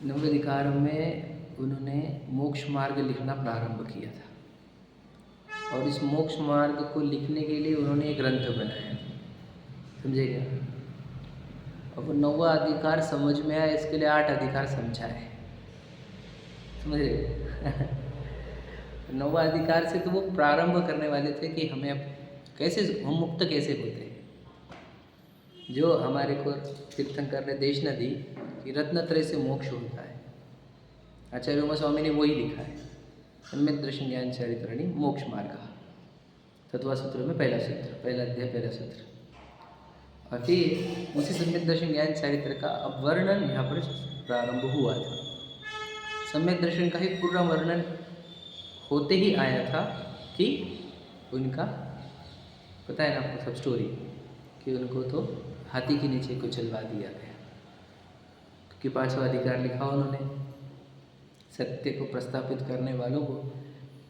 नवों अधिकार में उन्होंने मोक्ष मार्ग लिखना प्रारंभ किया था और इस मोक्ष मार्ग को लिखने के लिए उन्होंने एक ग्रंथ बनाया, समझे क्या। और वो नौवा अधिकार समझ में आया, इसके लिए 8 अधिकार समझाए, समझ रहे। नौवा अधिकार से तो वो प्रारंभ करने वाले थे कि हमें अब कैसे हम मुक्त कैसे होते हैं। जो हमारे को तीर्थंकर ने देश न दी कि रत्नत्रय से मोक्ष होता है। आचार्य उमा स्वामी ने वही लिखा है, सम्यक दर्शन ज्ञान चरित्राणि मोक्ष मार्ग, तत्वा सूत्र में पहला सूत्र, पहला अध्याय पहला सूत्र। और फिर उसी सम्यक दर्शन ज्ञान चरित्र का अब वर्णन यहाँ पर प्रारंभ हुआ था। सम्यक दर्शन का ही पूरा वर्णन होते ही आया था कि उनका पता है ना आपको सब स्टोरी, कि उनको तो हाथी के नीचे को चलवा दिया गया, क्योंकि 5वां अधिकार लिखा उन्होंने, सत्य को प्रस्थापित करने वालों को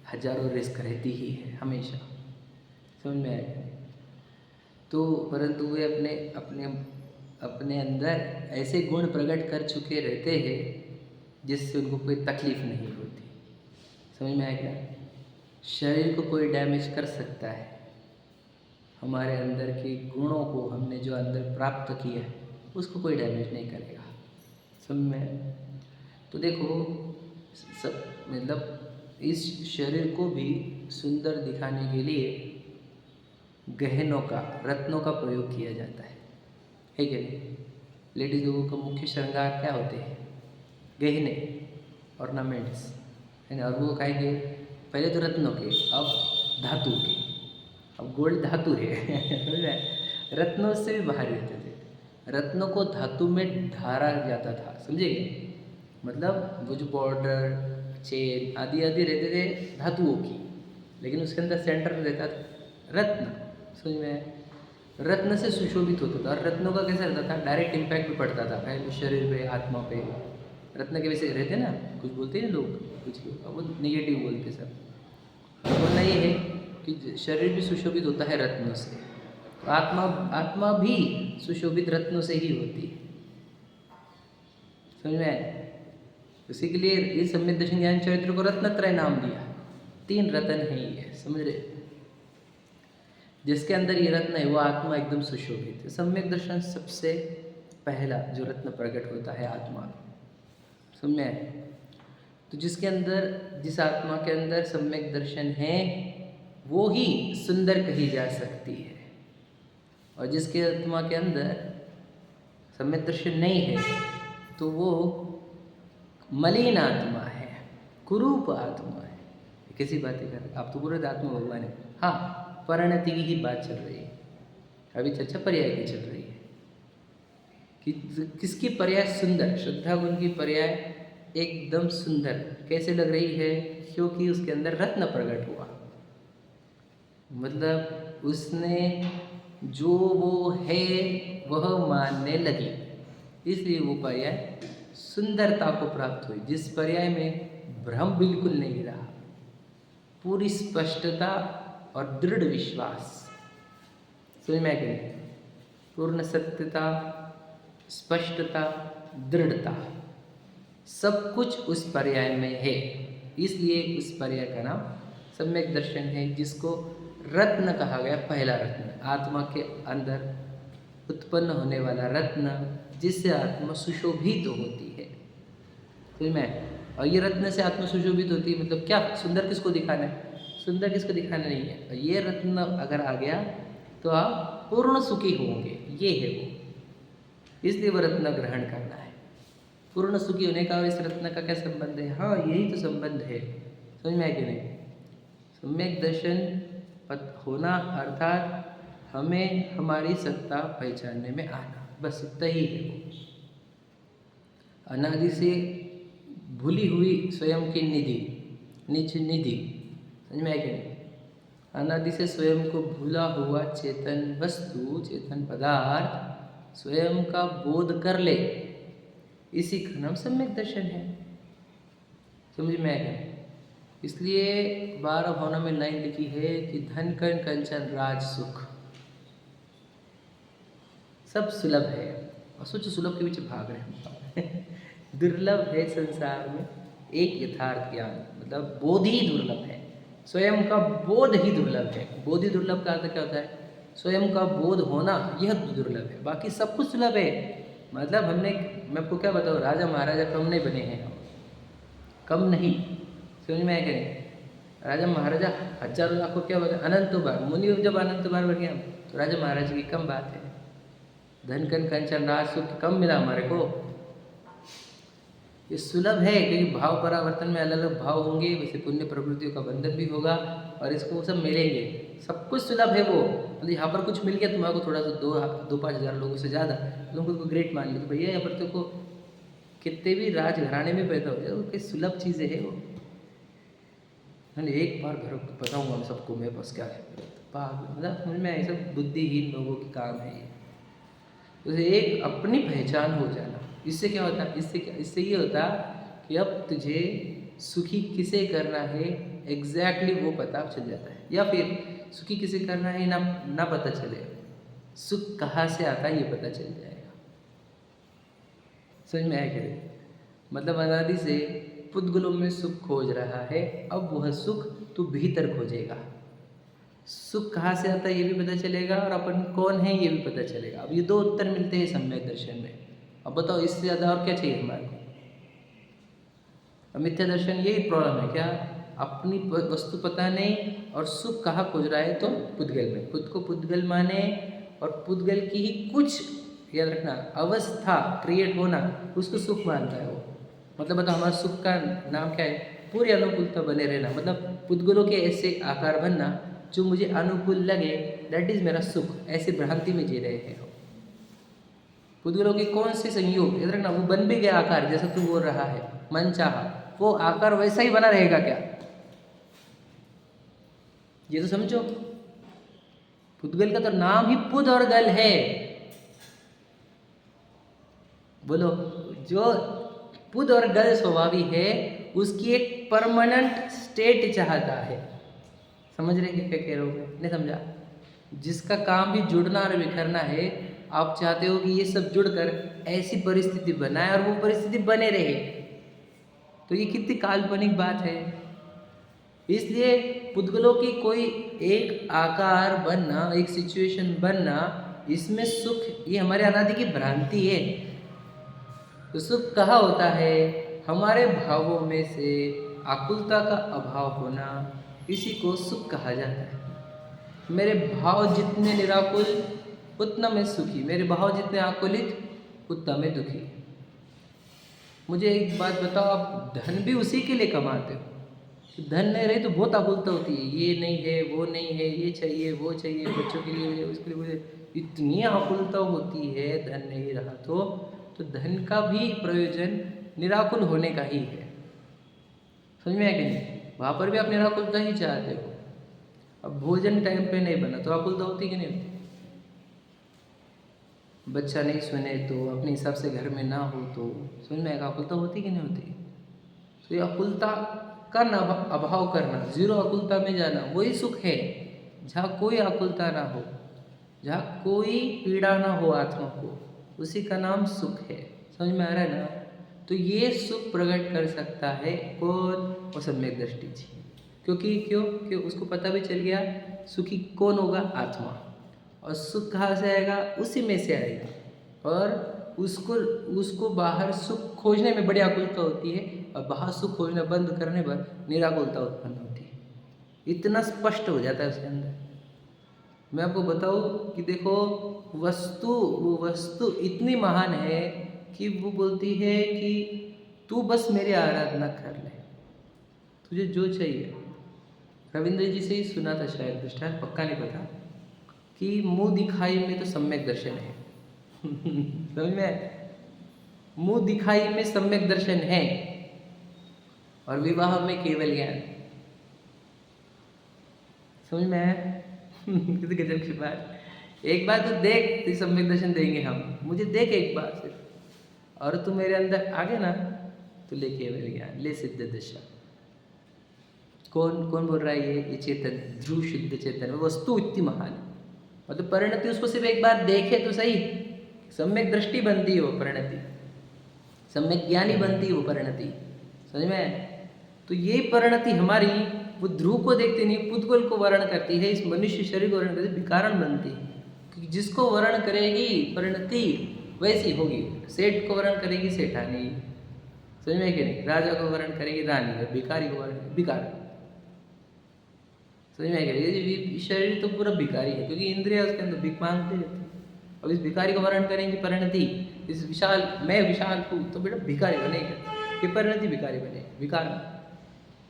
हजारों रिस्क रहती ही है हमेशा, समझ में आएगा। तो परंतु वे अपने अपने अपने अंदर ऐसे गुण प्रकट कर चुके रहते हैं जिससे उनको कोई तकलीफ नहीं होती, समझ में आएगा। शरीर को कोई डैमेज कर सकता है, हमारे अंदर के गुणों को हमने जो अंदर प्राप्त किया है उसको कोई डैमेज नहीं करेगा, समझ में। तो देखो सब मतलब इस शरीर को भी सुंदर दिखाने के लिए गहनों का, रत्नों का प्रयोग किया जाता है कि नहीं। लेडीज लोगों का मुख्य श्रृंगार क्या होते हैं, गहने, ऑर्नामेंट्स, है ना। और वो कहेंगे पहले तो रत्नों के, अब धातु के, अब गोल्ड धातु है। समझ में, रत्नों से भी बाहर रहते थे, रत्नों को धातु में ढारा जाता था, समझे। मतलब वो जो बॉर्डर, चेन आदि आदि रहते थे धातुओं की, लेकिन उसके अंदर सेंटर में रहता था रत्न, समझ में। रत्न से सुशोभित होता था। और रत्नों का कैसा रहता था, डायरेक्ट इम्पैक्ट भी पड़ता था पहले शरीर पे, आत्मा पे। रत्न के वैसे रहते ना, कुछ बोलते हैं लोग, कुछ वो निगेटिव बोलते सब। बोलना ये है कि शरीर भी सुशोभित होता है रत्नों से, तो आत्मा भी सुशोभित रत्नों से ही होती है, समझ में आया। उसी के लिए इस सम्यक दर्शन ज्ञान चरित्र को रत्नत्रय नाम दिया। 3 रत्न है ये, समझ रहे। जिसके अंदर ये रत्न है वो आत्मा एकदम सुशोभित है। सम्यक दर्शन सबसे पहला जो रत्न प्रकट होता है आत्मा, समझ में आया। तो जिसके अंदर, जिस आत्मा के अंदर सम्यक दर्शन है वो ही सुंदर कही जा सकती है, और जिसके आत्मा के अंदर सम्यक दर्शन नहीं है तो वो मलिन आत्मा है, कुरूप आत्मा है। कैसी बातें कर रहे, आप तो पूरे आत्मा भगवान है। हाँ, परिणति की ही बात चल रही है, अभी चर्चा पर्याय की चल रही है कि किसकी पर्याय सुंदर, श्रद्धा गुण की पर्याय एकदम सुंदर कैसे लग रही है, क्योंकि उसके अंदर रत्न प्रकट हुआ। मतलब उसने जो वो है वह मानने लगी, इसलिए वो पर्याय सुंदरता को प्राप्त हुई। जिस पर्याय में भ्रम बिल्कुल नहीं रहा, पूरी स्पष्टता और दृढ़ विश्वास, समझ में आया, पूर्ण सत्यता, स्पष्टता, दृढ़ता, सब कुछ उस पर्याय में है। इसलिए उस पर्याय का नाम सम्यक दर्शन है, जिसको रत्न कहा गया, पहला रत्न, आत्मा के अंदर उत्पन्न होने वाला रत्न, जिससे आत्मा सुशोभित होती है, समझ में। और ये रत्न से आत्मा सुशोभित होती है, मतलब क्या, सुंदर किसको दिखाना है, सुंदर किसको दिखाना नहीं है। और ये रत्न अगर आ गया तो आप पूर्ण सुखी होंगे, ये है वो, इसलिए वो रत्न ग्रहण करना है। पूर्ण सुखी होने का और इस रत्न का क्या संबंध है, हाँ यही तो संबंध है, समझ में आया कि नहीं। सम्यक दर्शन होना अर्थात हमें हमारी सत्ता पहचानने में आना, बस इतना ही है वो। अनादि से भूली हुई स्वयं की निधि, निज निधि, समझ में आया कि नहीं। अनादि से स्वयं को भूला हुआ चेतन वस्तु, चेतन पदार्थ स्वयं का बोध कर ले, इसी का नाम सम्यक दर्शन है, समझ में आएगा। इसलिए 12 भावों में लाइन लिखी है कि धन कण कंचन राज सुख सब सुलभ है, और सोचो सुलभ के पीछे भाग रहे हैं। दुर्लभ है संसार में एक यथार्थ ज्ञान, मतलब बोध ही दुर्लभ है, स्वयं का बोध ही दुर्लभ है। बोध ही दुर्लभ का अर्थ क्या होता है? स्वयं का बोध होना यह दुर्लभ है, बाकी सब कुछ सुलभ है। मतलब मैं आपको क्या बताऊँ, राजा महाराजा कम नहीं बने हैं हम, कम नहीं, समझ में आया क्या नहीं? राजा महाराजा हजारों लाखों क्या बता, अनंत बार मुनि जब अनंत बार बन गया तो राजा महाराज की कम बात है। धन कन कंचन राज सुख कम मिला हमारे को, ये सुलभ है क्योंकि भाव परावर्तन में अलग अलग भाव होंगे, वैसे पुण्य प्रवृत्तियों का बंधन भी होगा और इसको सब मिलेंगे, सब कुछ सुलभ है वो। मतलब यहाँ पर कुछ मिल गया तुम्हारे को थोड़ा सा, 2-5 हज़ार लोगों से ज़्यादा, तुम खुद को ग्रेट मान लो, तो भैया यहाँ पर तुमको कितने भी राजघराने में पैदा हो जाए वो कई सुलभ चीज़ें है वो। मैंने एक बार घर बताऊँगा हम सबको मैं बस क्या है, मतलब समझ में ऐसा बुद्धिहीन लोगों के काम है ये। तो एक अपनी पहचान हो जाना, इससे क्या होता है, इससे ये होता कि अब तुझे सुखी किसे करना है एग्जैक्टली वो पता चल जाता है, या फिर सुखी किसे करना है ना पता चले, सुख कहाँ से आता है ये पता चल जाएगा। समझ में आया क्या? मतलब अनादि से पुद्गलों में सुख खोज रहा है, अब वह सुख तू भीतर खोजेगा। सुख कहाँ से आता है ये भी पता चलेगा और अपन कौन है ये भी पता चलेगा। अब ये 2 उत्तर मिलते हैं सम्यक दर्शन में। अब बताओ इससे ज़्यादा और क्या चाहिए हमारे को? अब मिथ्या दर्शन यही प्रॉब्लम है क्या, अपनी वस्तु पता नहीं और सुख कहाँ खोज रहा है, तो पुद्गल में, खुद को पुद्गल माने और पुद्गल की ही कुछ, याद रखना, अवस्था क्रिएट होना उसको सुख मानता है वो। मतलब बताओ हमारा सुख का नाम क्या है? पूरी अनुकूलता बने रहना, मतलब पुद्गलों के ऐसे आकार बनना जो मुझे अनुकूल लगे, दैट इज मेरा सुख। ऐसी भ्रांति में जी रहे हैं हम। पुद्गलों के कौन से संयोग, याद रखना, वो बन भी गया आकार जैसा तू बोल रहा है, मन चाहा, वो आकार वैसा ही बना रहेगा क्या? ये तो समझो, पुद्गल का तो नाम ही पुद और गल है। बोलो, जो पुद और गल स्वभावी है उसकी एक परमानेंट स्टेट चाहता है। समझ रहे क्या कह रहे हो? नहीं समझा? जिसका काम भी जुड़ना और बिखरना है, आप चाहते हो कि ये सब जुड़कर ऐसी परिस्थिति बनाए और वो परिस्थिति बने रहे, तो ये कितनी काल्पनिक बात है। इसलिए पुद्गलों की कोई एक आकार बनना, एक सिचुएशन बनना, इसमें सुख, ये हमारे अनादि की भ्रांति है। तो सुख कहाँ होता है? हमारे भावों में से आकुलता का अभाव होना, इसी को सुख कहा जाता है। मेरे भाव जितने निराकुल उतना मैं सुखी, मेरे भाव जितने आकुलित उतना मैं दुखी। मुझे एक बात बताओ, आप धन भी उसी के लिए कमाते हो, धन नहीं रही तो बहुत आकुलता होती है, ये नहीं है, वो नहीं है, ये चाहिए, वो चाहिए, बच्चों के लिए, उसके लिए, इतनी आकुलता होती है धन नहीं रहा तो धन का भी प्रयोजन निराकुल होने का ही है। समझ में आया कि नहीं? वहाँ पर भी आप निराकुलता ही चाहते हो। अब भोजन टाइम पे नहीं बना तो आकुलता होती कि नहीं होती? बच्चा नहीं सुने तो, अपने हिसाब से घर में ना हो तो, समझ में आएगा, आकुलता होती कि नहीं होती? तो ये आकुलता का अभाव करना, जीरो आकुलता में जाना, वही सुख है। जहाँ कोई आकुलता ना हो, जहाँ कोई पीड़ा ना हो आत्मा को, उसी का नाम सुख है। समझ में आ रहा है ना? तो ये सुख प्रकट कर सकता है कौन? वो सम्यक दृष्टि जी। क्योंकि उसको पता भी चल गया सुखी कौन होगा, आत्मा। और सुख कहाँ से आएगा? उसी में से आएगा। और उसको बाहर सुख खोजने में बड़ी आकुलता होती है और बाहर सुख खोजना बंद करने पर निराकुलता उत्पन्न होती है। इतना स्पष्ट हो जाता है उसके अंदर। मैं आपको बताऊं कि देखो, वो वस्तु इतनी महान है कि वो बोलती है कि तू बस मेरी आराधना कर ले, तुझे जो चाहिए। रविंद्र जी से ही सुना था शायद, दृष्टांत पक्का नहीं पता, कि मुंह दिखाई में तो सम्यक दर्शन है। समझ में? मुंह दिखाई में सम्यक दर्शन है और विवाह में केवल ज्ञान। समझ में आया? कितनी गजब की बात। एक बार तो देख, तो सम्यक दर्शन देंगे हम, मुझे देख एक बार सिर्फ, और तू मेरे अंदर आ गया ना तो ले केवल ज्ञान, ले सिद्ध दशा। कौन बोल रहा है? ये चेतन, ध्रुव शुद्ध चेतन। वस्तु इतनी महान है, मतलब परिणति उसको सिर्फ एक बार देखे तो सही, सम्यक दृष्टि बनती है वो परिणति। सम्यक ज्ञानी बनती है वो परिणति, समझ में। तो ये परिणति हमारी वो ध्रुव को देखते नहीं, पुद्गल को वर्ण करती है, इस मनुष्य शरीर को वर्ण करती है, विकारण बनती है। क्योंकि जिसको वर्ण करेगी परिणति वैसी होगी। सेठ को वर्ण करेगी सेठानी, समझ में कि नहीं। राजा को वर्ण करेगी रानी, और भिखारी को वर्ण भिखारी, समझ में क्या। ये शरीर तो पूरा भिखारी है, क्योंकि इंद्रिया उसके अंदर भिख मांगते रहते हैं। अब इस भिखारी को वर्ण करेंगे परिणति, इस विशाल मैं विशाल हूँ तो बेटा भिखारी बनेगा, ये परिणति भिखारी बने विकार।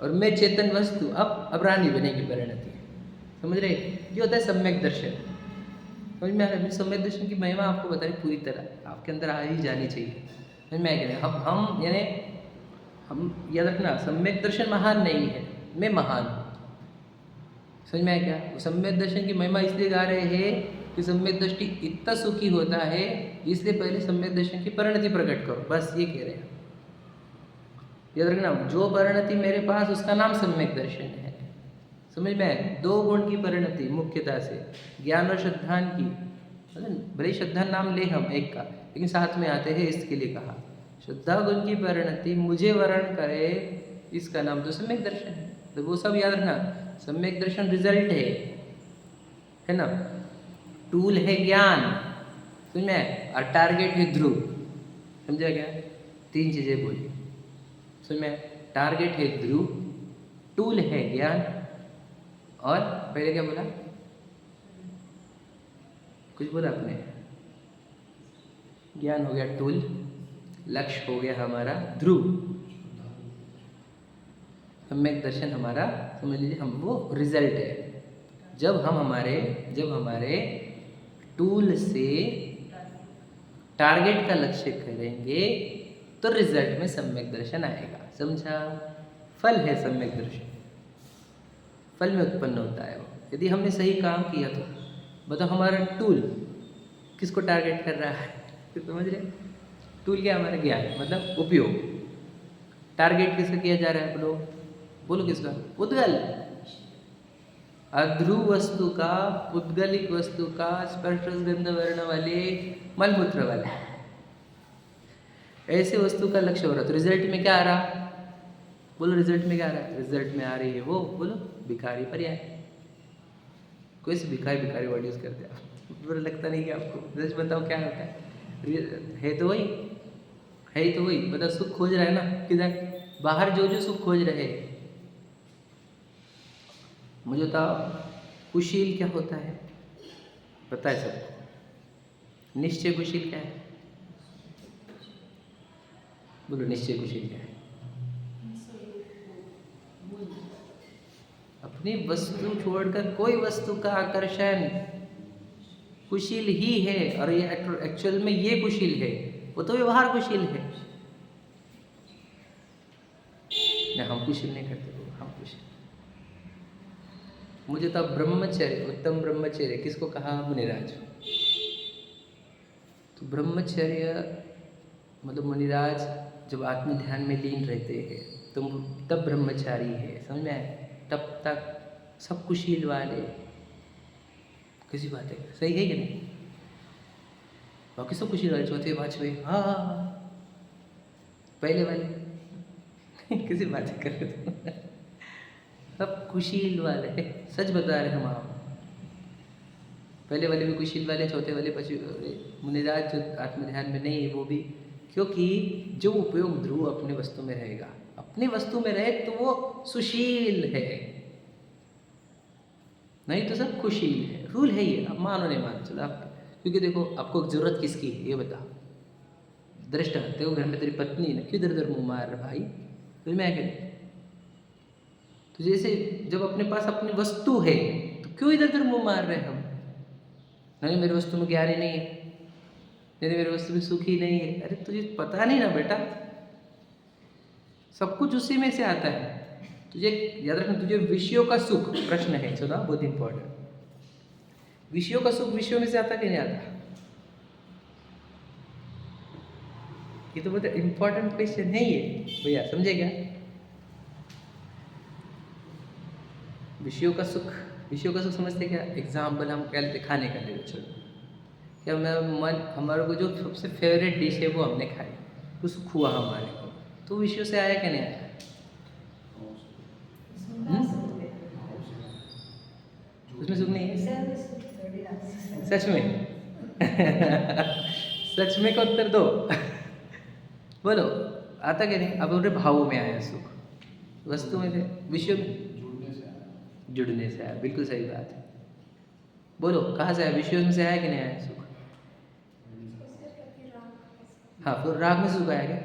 और मैं चेतन वस्तु अब रानी बनेगी परिणति, समझ रहे। ये होता है सम्यक दर्शन, समझ में आ रहा है। सम्यक दर्शन की महिमा आपको बता रही पूरी तरह, आपके अंदर आ ही जानी चाहिए, समझ में आ गया। अब हम यानी हम याद रखना, सम्यक दर्शन महान नहीं है, मैं महान हूँ, समझ में आया क्या। सम्यक दर्शन की महिमा इसलिए गा रहे हैं कि सम्यक दृष्टि इतना सुखी होता है, इसलिए पहले सम्यक दर्शन की परिणति प्रकट करो, बस ये कह रहे हैं। याद रखना, जो परिणति मेरे पास उसका नाम सम्यक दर्शन है, समझ में आए। 2 गुण की परिणति मुख्यतः से, ज्ञान और श्रद्धान की। भले श्रद्धा नाम ले हम एक का, लेकिन साथ में आते हैं इसके लिए कहा। श्रद्धा गुण की परिणति मुझे वर्ण करे, इसका नाम तो सम्यक दर्शन है। तो वो सब याद रखना, सम्यक दर्शन रिजल्ट है ना, टूल है ज्ञान, समझ में, और टारगेट है ध्रुव, समझा क्या। 3 चीजें बोली, समझ में। टारगेट है ध्रुव, टूल है ज्ञान, और पहले क्या बोला, कुछ बोला आपने। ज्ञान हो गया टूल, लक्ष्य हो गया हमारा ध्रुव, सम्यक दर्शन हमारा समझ लीजिए हम वो रिजल्ट है। जब हमारे टूल से टारगेट का लक्ष्य करेंगे तो रिजल्ट में सम्यक दर्शन आएगा, समझा। फल है सम्यक दर्शन, फल में उत्पन्न होता है वो। यदि हमने सही काम किया तो बताओ, हमारा टूल किसको टारगेट कर रहा है, समझ रहे। टूल क्या, हमारा ज्ञान, मतलब उपयोग। टारगेट किसका किया जा रहा है, बोलो किसका, पुद्गल। अध्रुव वस्तु का, पुद्गलिक वस्तु का, स्पर्श रस गंध वर्ण वाले, मलमूत्र वाले, ऐसे वस्तु का लक्ष्य हो रहा। तो रिजल्ट में क्या आ रहा, बोलो रिजल्ट में क्या आ रहा है। रिजल्ट में आ रही है वो, बोलो भिखारी पर्याय। कोई से भिखारी वर्ड यूज करते हैं आप, बुरा लगता नहीं कि आपको। जस्ट बताओ क्या होता है तो वही है ही तो वही, मतलब सुख खोज रहा है ना किधर, बाहर जो सुख खोज रहे। मुझे बताओ कुशील क्या होता है, पता है सबको। निश्चय कुशील क्या है, बोलो निश्चय कुशील क्या है। अपनी वस्तु छोड़कर कोई वस्तु का आकर्षण कुशील ही है, और ये एक्चुअल में ये कुशील है, वो तो व्यवहार कुशील है ना। हम कुशील नहीं करते, हम कुशील। मुझे तो ब्रह्मचर्य, उत्तम ब्रह्मचर्य किसको कहा, मुनिराज। तो ब्रह्मचर्य मतलब मुनिराज जब आत्म ध्यान में लीन रहते हैं तो तब ब्रह्मचारी है, समझ में आए। तब तक सब कुशील वाले, किसी बात है सही है कि नहीं। बाकी सब कुशील वाले, चौथे पांचवे हाँ, पहले वाले किसी बात कर रहे थे सब कुशील वाले, सच बता रहे हम आप। पहले वाले भी कुशील वाले, चौथे वाले पांचवे मुनिराज जो आत्म ध्यान में नहीं है वो भी, क्योंकि जो उपयोग ध्रुव अपने वस्तु में रहेगा, अपनी वस्तु में रहे तो वो सुशील है, नहीं तो सब कुशील है। रूल है ये, अब मानो नहीं मानो चलो आप। क्योंकि देखो आपको जरूरत किसकी है ये बता, दृष्टा देखो घर में तेरी पत्नी ना क्यों इधर उधर मुँह मार रहा भाई, तो मैं क्या। तो जैसे जब अपने पास अपनी वस्तु है तो क्यों इधर उधर मुँह मार रहे हम। नहीं मेरी वस्तु में ज्ञान ही नहीं है, नहीं मेरी वस्तु में सुख ही नहीं है। अरे तुझे पता नहीं ना बेटा, सब कुछ उसी में से आता है। तुझे याद रखना, तुझे विषयों का सुख, प्रश्न है चलो बहुत इंपॉर्टेंट, विषयों का सुख विषयों में से आता कि नहीं आता। ये तो बहुत इंपॉर्टेंट क्वेश्चन है ये भैया, समझे क्या। विषयों का सुख, विषयों का सुख समझते क्या। एग्जाम्पल हम क्या लेते, खाने का ले लो चलो। क्या मैं मन हमारे को जो सबसे फेवरेट डिश है वो हमने खाई, तो सुख हुआ हमारे को, तो विषयों से आया कि नहीं आया? उसमें सुख नहीं है सच में? सच में का उत्तर दो। बोलो, आता कि नहीं? अब उनके भावों में आया सुख, वस्तु में से, विषयों में जुड़ने से आया। बिल्कुल सही बात है। बोलो, कहाँ से आया? विषयों में से आया कि नहीं आया सुख? हाँ, फिर राग में सुख आया क्या?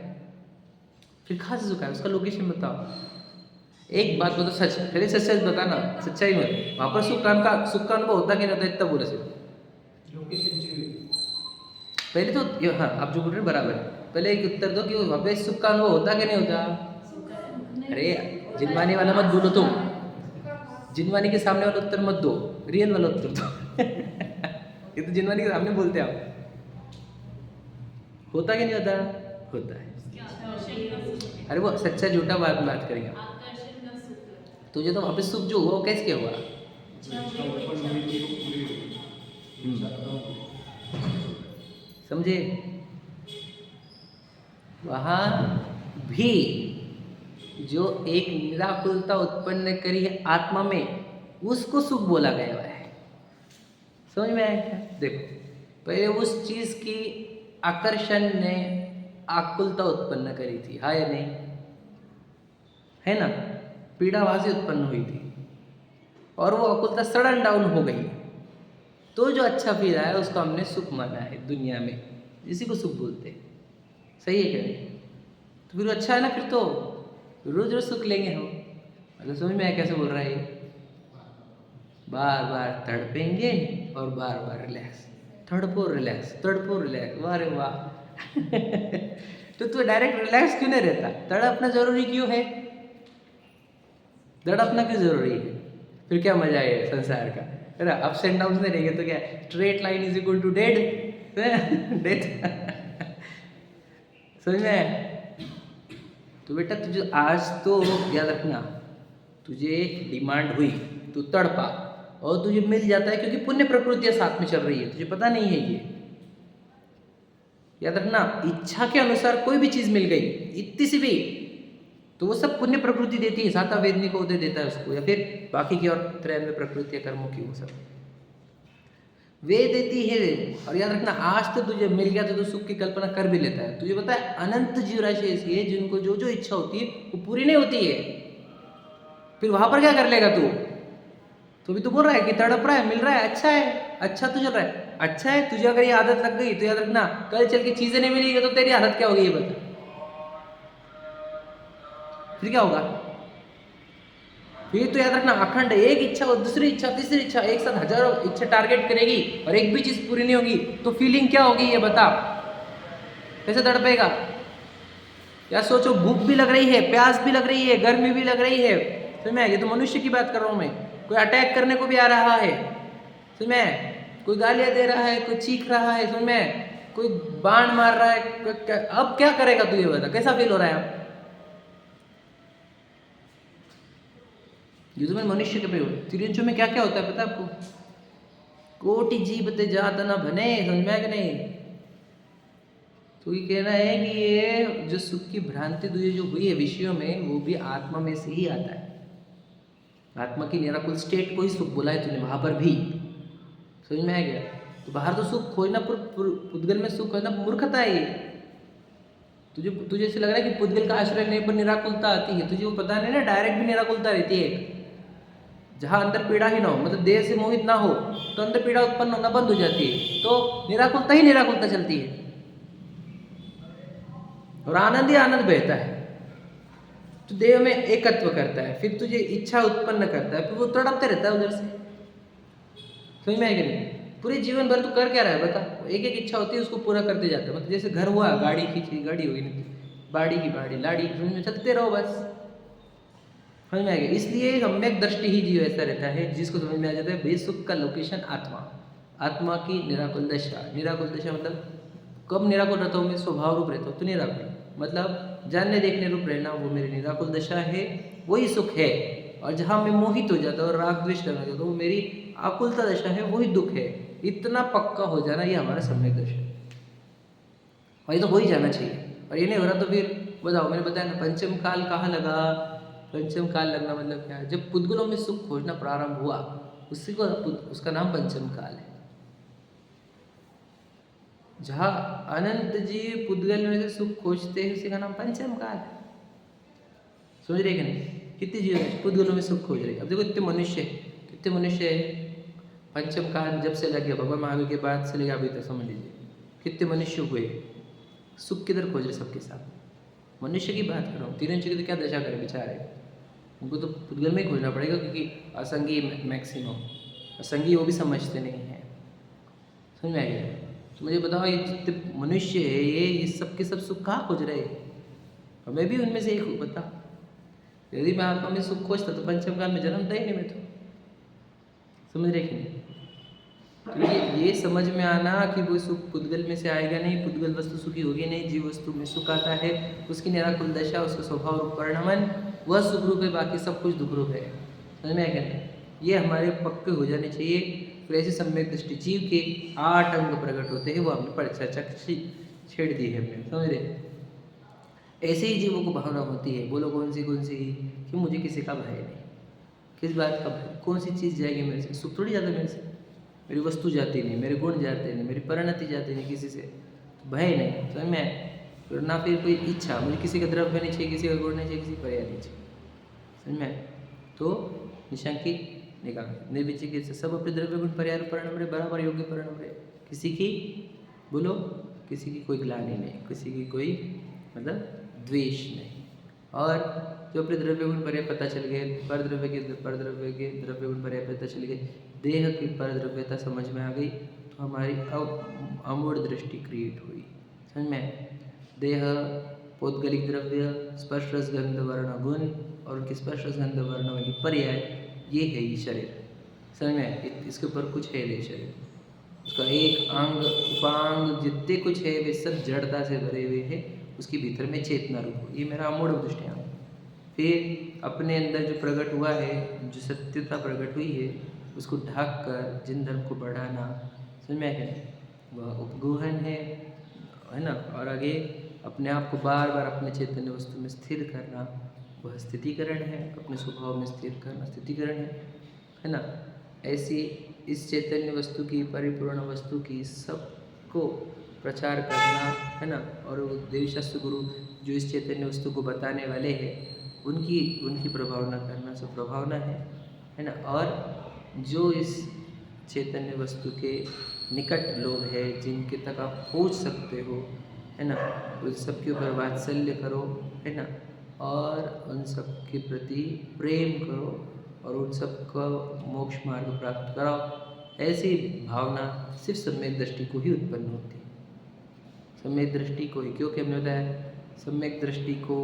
फिर कहाँ से सुख आया? उसका लोकेशन बताओ। एक बात बताओ, सच, पहले सच सच बताना, सच्चाई में वहाँ पर सुख का अनुभव होता कि नहीं होता? इतना बोले सिर्फ। पहले तो हाँ, आप जो बोल रहे हैं बराबर है। पहले एक उत्तर दो कि वहाँ पे सुख का अनुभव होता कि नहीं होता? अरे जिनवानी वाला मत बोलो तुम, जिनवानी के सामने वाला उत्तर मत दो, रियल वाला उत्तर दो। ये तो जिनवानी के सामने बोलते हैं आप। होता कि नहीं होता? होता है। अरे वो सच्चा झूठा बात करेंगे। तुझे तो वहाँ पे सुख जो हुआ वो कैसे क्या हुआ? समझे? वहाँ भी जो एक निराकुलता उत्पन्न करी है आत्मा में, उसको सुख बोला गया है। समझ में आया क्या? देखो, पहले उस चीज की आकर्षण ने आकुलता उत्पन्न करी थी, हाँ या नहीं? है ना? पीड़ा वहां से उत्पन्न हुई थी और वो आकुलता सडन डाउन हो गई, तो जो अच्छा फील आया उसको हमने सुख माना है दुनिया में, इसी को सुख बोलते हैं। सही है क्या नहीं? तो फिर अच्छा है ना, फिर तो रोज रोज सुख लेंगे हम। मतलब समझ में आया कैसे बोल रहा है ये? बार बार तड़पेंगे और बार बार रिलैक्स, तड़पो रिलैक्स, तड़पो रिलैक्स। वाह रे वाह। तो तू डायरेक्ट रिलैक्स क्यों नहीं रहता? तड़पना जरूरी क्यों है? तड़पना क्यों जरूरी है? फिर क्या मजा है संसार का? है ना? अप्स एंड डाउन्स नहीं रहेंगे तो क्या straight line is equal to dead, death. समझ में आया? तो बेटा तुझे आज तो याद रखना, तुझे डिमांड हुई, तू तड़पा और तुझे मिल जाता है क्योंकि पुण्य प्रकृतियां साथ में चल रही है, तुझे पता नहीं है ये। याद रखना, इच्छा के अनुसार कोई भी चीज मिल गई, इतनी सी भी, तो वो सब पुण्य प्रकृति देती है, साता वेदनी को उदय देता है उसको, या फिर बाकी की और 93 प्रकृतियां कर्मों की, वो सब वे देती है। और याद रखना, आज तो तुझे मिल गया तो तू सुख की कल्पना कर भी लेता है। तुझे पता है अनंत जीव राशि ऐसी है जिनको जो जो इच्छा होती है वो पूरी नहीं होती है, फिर वहां पर क्या कर लेगा तू? तो भी तो बोल रहा है कि तड़प रहा है, मिल रहा है, अच्छा है, अच्छा तो चल रहा है, अच्छा है। तुझे अगर ये आदत लग गई तो याद रखना, कल चल के चीजें नहीं मिलेगी तो तेरी हालत क्या होगी ये बता? फिर क्या होगा? फिर तो याद रखना, अखंड एक इच्छा और दूसरी इच्छा तीसरी इच्छा, एक साथ हजारों इच्छा टारगेट करेगी और एक भी चीज पूरी नहीं होगी, तो फीलिंग क्या होगी ये बता? कैसे तड़पेगा? या सोचो, भूख भी लग रही है, प्यास भी लग रही है, गर्मी भी लग रही है, समझ में? ये तो मनुष्य की बात कर रहा हूं मैं। कोई अटैक करने को भी आ रहा है, समझ में? कोई गालियां दे रहा है, कोई चीख रहा है, समझ में? कोई बाण मार रहा है, अब क्या करेगा तू ये बता? कैसा फील हो रहा है अब? युद्ध में मनुष्य के प्रयोग, तिरंजों में क्या क्या होता है पता है आपको? कोटि जीवते जात न बने, समझ में कि नहीं? तो ये कहना है कि ये जो सुख की भ्रांति तुझे जो हुई है विषयों में, वो भी आत्मा में से ही आता है। आत्मा की निराकुल स्टेट को ही सुख बोला है तूने वहां पर भी, समझ में आ गया? तो बाहर तो सुख खोजना, पुद्गल में सुख खोजना मूर्खता है ये। तुझे ऐसे लग रहा है कि पुद्गल का आश्रय लेने पर निराकुलता आती है, तुझे वो पता नहीं ना, डायरेक्ट भी निराकुलता रहती है। जहाँ अंदर पीड़ा ही ना हो, मतलब देह से मोहित ना हो, तो अंदर पीड़ा उत्पन्न होना बंद हो जाती है, तो निराकुलता ही निराकुलता चलती है और आनंद ही आनंद बहता है। तो देह में एकत्व करता है, फिर तुझे इच्छा उत्पन्न करता है, फिर वो तड़पते रहता है उधर से। समझ में आएगा नहीं? पूरे जीवन भर तू कर क्या रहा है बता? एक एक इच्छा होती है उसको पूरा करते जाता है। मतलब जैसे घर हुआ, गाड़ी खींची, गाड़ी हुई, नहीं बाड़ी की बाड़ी, लाड़ी, समझ में? चलते रहो बस, समझ में आ गया? इसलिए सम्यक दृष्टि ही जीव ऐसा रहता है जिसको समझ में आ जाता है बेसुख का लोकेशन आत्मा, आत्मा की निराकुल दशा। निराकुल दशा मतलब कब निराकुल रहता हूँ मैं? स्वभाव रूप रहता हूँ तो निराकुल, मतलब जानने देखने रूप रहना, वो मेरी निराकुल दशा है, वही सुख है। और जहाँ मैं मोहित हो जाता हूँ और राग द्वेष करना चाहता हूँ, वो मेरी आकुलता दशा है, वही दुख है। इतना पक्का हो जाना, ये हमारा सम्यक दशा है, और ये तो हो ही जाना चाहिए। और ये नहीं हो रहा तो फिर बताओ, मैंने बताया ना पंचम काल कहाँ लगा। पंचम काल लगना मतलब क्या है? जब पुद्गलों में सुख खोजना प्रारंभ हुआ उसी को उसका नाम पंचम काल है। जहाँ अनंत जीव पुद्गल में से सुख खोजते हैं उसी का नाम पंचम काल है। समझ रहे कि नहीं? कितने जीव है पुद्गलों में सुख खोज रहे। अब देखो कितने मनुष्य है पंचम काल जब से लग गया भगवान महावीर के बाद से लेकर अभी तक, समझ लीजिए कितने मनुष्य हुए सुख किधर खोज रहे सबके साथ। मनुष्य की बात कर रहा हूँ, तिरंज की तो क्या दशा करे बेचारे, उनको तो पुद्गल में ही खोजना पड़ेगा क्योंकि असंगी मैक्सिमम असंगी वो भी समझते नहीं हैं। समझ में आ गया? तो मुझे बताओ ये जितने मनुष्य है ये सब के सब सुख कहाँ खोज रहे हैं? और मैं भी उनमें से एक हूँ। बता, यदि मैं आत्मा में सुख खोजता तो पंचम काल में जन्मता ही नहीं मैं तो। समझ रहे कि नहीं? तो ये समझ में आना कि वो सुख पुद्गल में से आएगा नहीं, पुद्गल वस्तु सुखी होगी नहीं, जीव वस्तु में सुख आता है, उसकी निराकुल दशा, उसका स्वभाव रूप परिणमन वह सुख रूप है, बाकी सब कुछ दुख रूप है। समझ में आ गया? ये हमारे पक्के हो जाने चाहिए। फिर ऐसे सम्यक दृष्टि जीव के 8 अंग प्रकट होते हैं, वो हमने चर्चा छेड़ दी है हमने। समझ रहे? ऐसे ही जीवों को भावना होती है। बोलो कौन सी कि मुझे किसी का भय नहीं। किस बात का भय? कौन सी चीज़ जाएगी मेरे से? सुख थोड़ी जाता मेरे से, मेरी वस्तु जाती नहीं, मेरे गुण जाते नहीं, मेरी परिणति जाती नहीं किसी से, तो भय नहीं। समझ में? फिर ना फिर कोई इच्छा, मुझे किसी का द्रव्य नहीं चाहिए, किसी का गुण नहीं चाहिए, किसी का पर्याय नहीं चाहिए। समझ में? तो निशंकित निकाम निर्विचिकित सब अपने द्रव्य गुण पर्याय परिणाम रहे, बराबर योग्य परिणाम रहे। किसी की बोलो, किसी की कोई ग्लानि नहीं, किसी की कोई मतलब द्वेष नहीं। और जो अपने द्रव्य गुण पर्याय पता चल गए, पर द्रव्य के द्रव्य गुण पर्याय पता चल गए, देह की पर द्रव्यता समझ में आ गई, तो हमारी अब अमूढ़ दृष्टि क्रिएट हुई। समझ में? देह पौद्गलिक द्रव्य, स्पर्श रस गंध वर्ण गुण और उनकी स्पर्श रस गंध वर्ण वाली पर्याय, ये है ये शरीर। समझ में? इसके ऊपर कुछ है नहीं शरीर, उसका एक अंग उपांग जितने कुछ है वे सब जड़ता से भरे हुए हैं। उसके भीतर में चेतना रूप, ये मेरा अमूढ़ दृष्टियाँ। फिर अपने अंदर जो प्रकट हुआ है, जो सत्यता प्रकट हुई है, उसको ढक कर जिन धर्म को बढ़ाना। समझ में आया? वह उपगुहन है ना? और आगे अपने आप को बार बार अपने चैतन्य वस्तु में स्थिर करना, वह स्थितिकरण है। अपने स्वभाव में स्थिर करना स्थितिकरण है ना? ऐसी इस चैतन्य वस्तु की, परिपूर्ण वस्तु की सबको प्रचार करना है ना? और वो देवशास्त्र गुरु जो इस चैतन्य वस्तु को बताने वाले हैं उनकी प्रभावना करना सब प्रभावना है ना? और जो इस चैतन्य वस्तु के निकट लोग हैं जिनके तक आप पहुँच सकते हो, है ना, उन सब के ऊपर वात्सल्य करो, है ना, और उन सब के प्रति प्रेम करो और उन सब का मोक्ष मार्ग प्राप्त कराओ। ऐसी भावना सिर्फ सम्यक दृष्टि को ही उत्पन्न होती है। सम्यक दृष्टि को ही, क्योंकि हमने बताया सम्यक दृष्टि को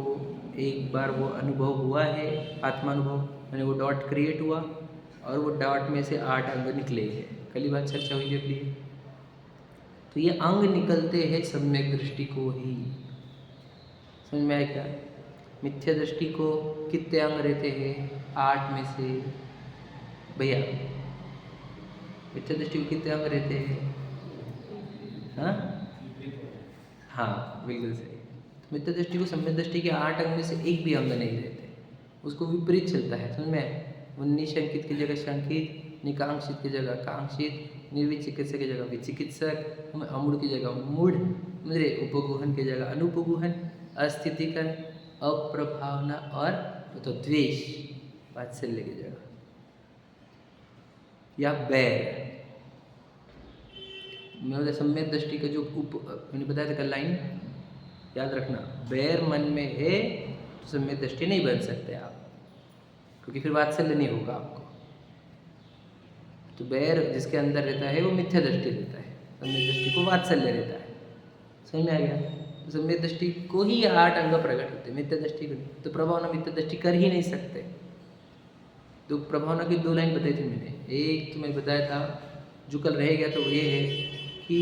एक बार वो अनुभव हुआ है, आत्मानुभव, यानी वो डॉट क्रिएट हुआ और वो डॉट में से 8 अंग निकले हैं। कल ही बात चर्चा हुई अपनी। तो ये अंग निकलते हैं सम्यक दृष्टि को ही। समझ में आया क्या? मिथ्या दृष्टि को कितने अंग रहते हैं? 8 में से भैया मिथ्या दृष्टि को कितने अंग रहते हैं? हाँ बिल्कुल सही। तो मिथ्या दृष्टि को सम्यक दृष्टि के 8 अंग में से एक भी अंग नहीं रहते, उसको विपरीत चलता है। समझ में? निशंकित की जगह शंकित, निकांक्षित की जगह कांक्षित, निर्विचिकित्सक की जगह विचिकित्सक, अमूढ़ की जगह मूढ़, उपगुहन की जगह अनुपगुहन, अस्थितिकरण, अप्रभावना और तो द्वेष वात्सल्य की जगह, या बैर। मैं सम्यक दृष्टि का जो मैंने बताया था कल लाइन याद रखना, बैर मन में है तो सम्यक दृष्टि नहीं बन सकते आप, क्योंकि फिर वात्सल्य नहीं होगा आपको। तो बैर जिसके अंदर रहता है वो मिथ्या दृष्टि रहता है, सम्यक दृष्टि को वात्सल्य रहता है। समझ में आ गया? तो सम्यक दृष्टि को ही 8 अंग प्रकट होते हैं, मिथ्या दृष्टि को नहीं। तो प्रभावना मिथ्या दृष्टि कर ही नहीं सकते। तो प्रभावना की 2 लाइन बताई थी मैंने। एक तो मैं बताया था जो कल रह गया, तो ये है कि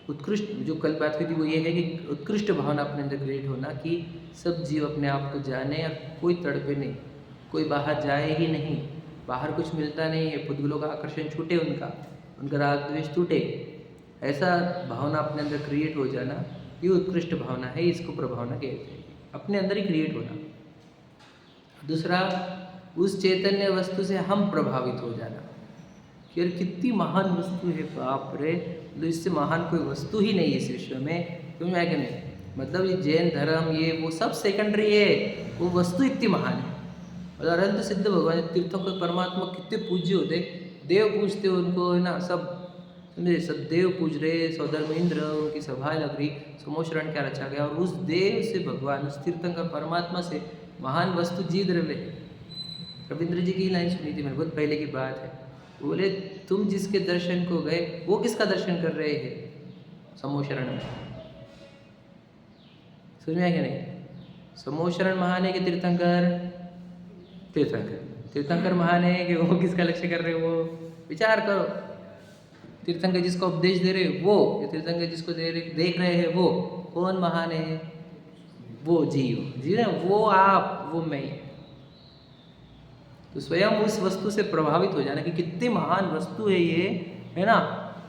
उत्कृष्ट, जो कल बात हुई थी वो ये है कि उत्कृष्ट भावना अपने अंदर क्रिएट होना कि सब जीव अपने आप को जाने और कोई तड़पे नहीं, कोई बाहर जाए ही नहीं, बाहर कुछ मिलता नहीं है, पुद्गलों का आकर्षण छूटे, उनका राग द्वेष टूटे, ऐसा भावना अपने अंदर क्रिएट हो जाना। ये उत्कृष्ट भावना है, इसको प्रभावना कहते हैं। अपने अंदर ही क्रिएट होना। दूसरा, उस चैतन्य वस्तु से हम प्रभावित हो जाना कि यार कितनी महान वस्तु है, बाप रे, तो इससे महान कोई वस्तु ही नहीं है इस विश्व में। क्यों है कि नहीं? मतलब ये जैन धर्म ये वो सब सेकेंडरी है, वो वस्तु इतनी महान है। और अनंत सिद्ध भगवान तीर्थों के परमात्मा कितने पूज्य होते, देव पूजते उनको, है ना, सब समझे, सब देव पूज रहे, सौधर्म इंद्र, उनकी सभा लग रही, समोशरण क्या रचा गया, और उस देव से भगवान, उस तीर्थंकर परमात्मा से महान वस्तु जीत रहे। रविंद्र जी की लाइन सुनी थी मैंने, बहुत पहले की बात है। वो बोले तुम जिसके दर्शन को गए वो किसका दर्शन कर रहे हैं? समोशरण में। समझ में आया क्या नहीं? समोशरण महान है कि तीर्थंकर? तीर्थंकर। तीर्थंकर महान है कि वो किसका लक्ष्य कर रहे हो? वो विचार करो। तीर्थंकर जिसको उपदेश दे रहे वो, या तीर्थंकर जिसको देख रहे हैं वो, कौन महान है? वो जीव, जीव ना, वो आप, वो मैं। तो स्वयं उस वस्तु से प्रभावित हो जाना कि कितनी महान वस्तु है ये, है ना,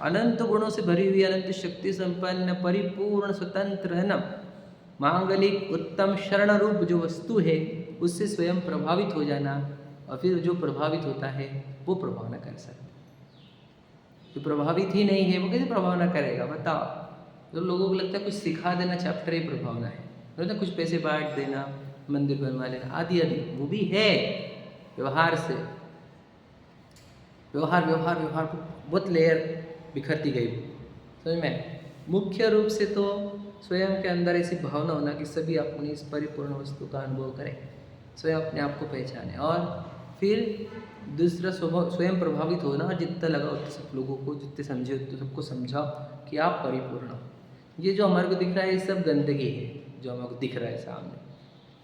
अनंत गुणों से भरी हुई, अनंत शक्ति संपन्न, परिपूर्ण, स्वतंत्र, है ना, मांगलिक, उत्तम, शरण रूप जो वस्तु है, उससे स्वयं प्रभावित हो जाना। और फिर जो प्रभावित होता है वो प्रभावना कर सकता है। जो प्रभावित ही नहीं है वो कैसे प्रभावना करेगा? बताओ। तो लोगों को लगता है कुछ सिखा देना चैप्टर ही प्रभावना है, तो कुछ पैसे बांट देना, मंदिर बनवा लेना, आदि आदि, वो भी है व्यवहार से। व्यवहार व्यवहार व्यवहार को बहुत लेयर बिखरती गई, समझ में। मुख्य रूप से तो स्वयं के अंदर ऐसी भावना होना कि सभी अपनी इस परिपूर्ण वस्तु का अनुभव करें, स्वयं अपने आप को पहचाने, और फिर दूसरा स्वयं प्रभावित होना, और जितना लगा उतने सब लोगों को, जितने समझे उतने सबको समझाओ कि आप परिपूर्ण हो। ये जो हमारे को दिख रहा है ये सब गंदगी है जो हमारे को दिख रहा है सामने,